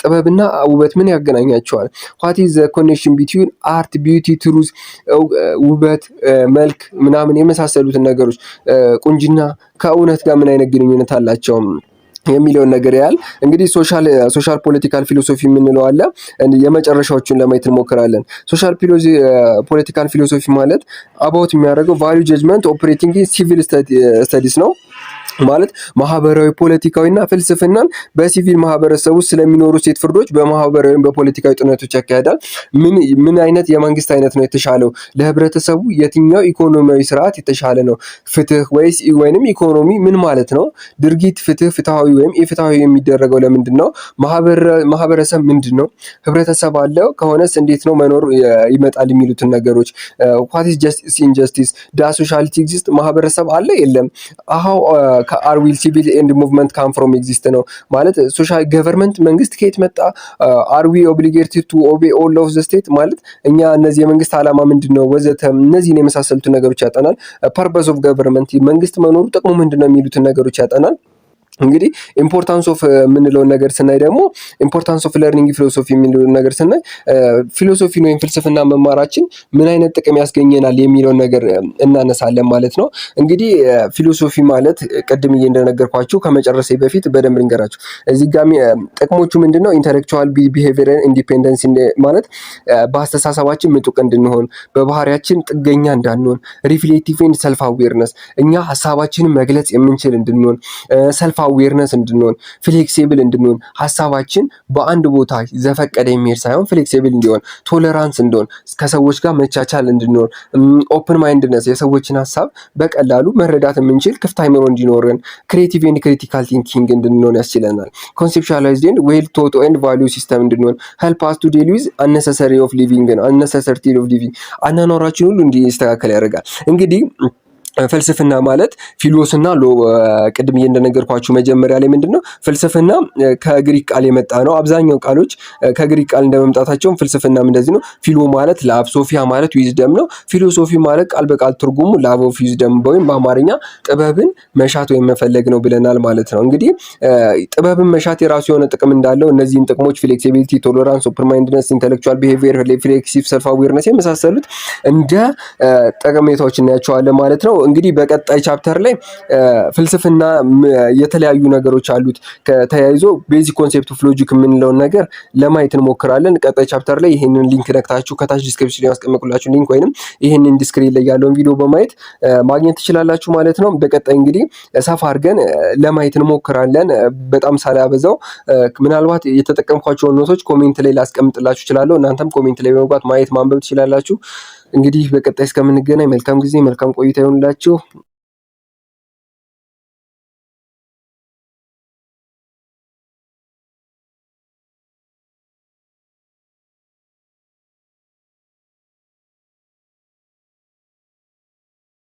ጥበብና ውበት ምን ያገናኛቸዋል? ዋት ኢዝ ዘ ኮኔክሽን ቢትዊን አርት ቢዩቲ ትሩዝ ውበት መልክ ምናምን የመሳሰሉትን ነገሮች ቁንጅና ከእውነት ጋር ምን አይነት ግንኙነት አላቸው የሚለውን ነገር ያህል እንግዲህ ሶሻል ፖለቲካል ፊሎሶፊ የምንለው አለ። የመጨረሻዎቹን ለማየት እንሞክራለን። ሶሻል ፖለቲካል ፊሎሶፊ ማለት አባውት የሚያደርገው ቫልዩ ጀጅመንት ኦፕሬቲንግ ሲቪል ስተዲስ ነው። ማለት ማህበራዊ ፖለቲካዊና ፍልስፍናን በሲቪል ማህበረሰብ ውስጥ ስለሚኖሩ ሴት ፍርዶች በማህበራዊ በፖለቲካዊ ጥናቶች ያካሄዳል። ምን አይነት የመንግስት አይነት ነው የተሻለው? ለህብረተሰቡ የትኛው ኢኮኖሚያዊ ስርዓት የተሻለ ነው? ፍትህ ወይንም ኢኮኖሚ ምን ማለት ነው? ድርጊት ፍትሃዊ ወይም ኢፍትሃዊ የሚደረገው ለምንድን ነው? ማህበረሰብ ምንድን ነው? ህብረተሰብ አለው ከሆነስ እንዴት ነው መኖር ይመጣል? የሚሉትን ነገሮች what is justice injustice does sociality exist? ማህበረሰብ አለ የለም? ከአርዊል ሲቪል ኤንድ ሙቭመንት ካም ፍሮም ኤግዚስት ነው ማለት ሶሻል ገቨርንመንት መንግስት ከየት መጣ? አርዊ ኦብሊጌትድ ቱ ኦቤ ኦል ኦፍ ዘ ስቴት ማለት እኛ እነዚህ የመንግስት ዓላማ ምንድን ነው ወዘተ እነዚህን የመሳሰሉትን ነገሮች ያጠናል። ፐርፐስ ኦፍ ገቨርንመንት መንግስት መኖሩ ጥቅሙ ምንድን ነው የሚሉትን ነገሮች ያጠናል። እንግዲህ ኢምፖርታንስ ኦፍ የምንለውን ነገር ስናይ ደግሞ ኢምፖርታንስ ኦፍ ለርኒንግ ፊሎሶፊ የሚለውን ነገር ስናይ ፊሎሶፊን ወይም ፍልስፍና መማራችን ምን አይነት ጥቅም ያስገኘናል የሚለውን ነገር እናነሳለን ማለት ነው። እንግዲህ ፊሎሶፊ ማለት ቅድም እንደነገርኳችሁ ከመጨረሴ በፊት በደንብ ልንገራችሁ። እዚህ ጋር ጥቅሞቹ ምንድነው? ኢንተሌክቹዋል ቢሄቪየር ኢንዲፔንደንስ ማለት በአስተሳሰባችን ምጡቅ እንድንሆን፣ በባህሪያችን ጥገኛ እንዳንሆን፣ ሪፍሌክቲቭ ኤንድ ሰልፍ አዌርነስ እኛ ሀሳባችንን መግለጽ የምንችል እንድንሆን፣ ሰልፍ አዌርነስ እንድንሆን፣ ፍሌክሲብል እንድንሆን፣ ሀሳባችን በአንድ ቦታ ዘፈቀደ የሚሄድ ሳይሆን ፍሌክሲብል እንዲሆን፣ ቶለራንስ እንዲሆን፣ ከሰዎች ጋር መቻቻል እንድንሆን፣ ኦፕን ማይንድነስ የሰዎችን ሀሳብ በቀላሉ መረዳት የምንችል ክፍት አይምሮ እንዲኖረን፣ ክሬቲቭ ኤንድ ክሪቲካል ቲንኪንግ እንድንሆን ያስችለናል። ኮንሴፕቹዋላይዝድ ኤንድ ዌል ቶት ኤንድ ቫልዩ ሲስተም እንድንሆን ሄልፕ አስ ቱ ዲል ዊዝ አነሰሰሪ ኦፍ ሊቪንግ አኗኗራችን ሁሉ እንዲስተካከል ያደርጋል። እንግዲህ ፍልስፍና ማለት ፊሎስና ቅድም እንደነገርኳችሁ መጀመሪያ ላይ ምንድነው ፍልስፍና ከግሪክ ቃል የመጣ ነው። አብዛኛው ቃሎች ከግሪክ ቃል እንደመምጣታቸው ፍልስፍናም እንደዚህ ነው። ፊሎ ማለት ላቭ፣ ሶፊያ ማለት ዊዝደም ነው። ፊሎሶፊ ማለት ቃል በቃል ትርጉሙ ላቭ ኦፍ ዊዝደም ወይም በአማርኛ ጥበብን መሻት ወይም መፈለግ ነው ብለናል ማለት ነው። እንግዲህ ጥበብን መሻት የራሱ የሆነ ጥቅም እንዳለው እነዚህን ጥቅሞች ፍሌክሲቢሊቲ፣ ቶለራንስ፣ ኦፕን ማይንድነስ፣ ኢንተሌክቹዋል ቢሄቪየር፣ ሪፍሌክሲቭ ሰልፍ አዌርነስ የመሳሰሉት እንደ ጠቀሜታዎች እናያቸዋለን ማለት ነው። እንግዲህ በቀጣይ ቻፕተር ላይ ፍልስፍና የተለያዩ ነገሮች አሉት ተያይዞ ቤዚክ ኮንሴፕት ኦፍ ሎጂክ የምንለውን ነገር ለማየት እንሞክራለን። ቀጣይ ቻፕተር ላይ ይሄንን ሊንክ ነክታችሁ ከታች ዲስክሪፕሽን ላይ ያስቀመጥኩላችሁ ሊንክ ወይንም ይሄንን ዲስክሪፕሽን ላይ ያለውን ቪዲዮ በማየት ማግኘት ትችላላችሁ ማለት ነው። በቀጣይ እንግዲህ ሰፋ አድርገን ለማየት እንሞክራለን። በጣም ሳላበዛው ምናልባት የተጠቀምኳቸውን ኖቶች ኮሜንት ላይ ላስቀምጥላችሁ እችላለሁ። እናንተም ኮሜንት ላይ በመግባት ማየት ማንበብ ትችላላችሁ። እንግዲህ በቀጣይ እስከምንገናኝ መልካም ጊዜ መልካም ቆይታ ይሁንላችሁ።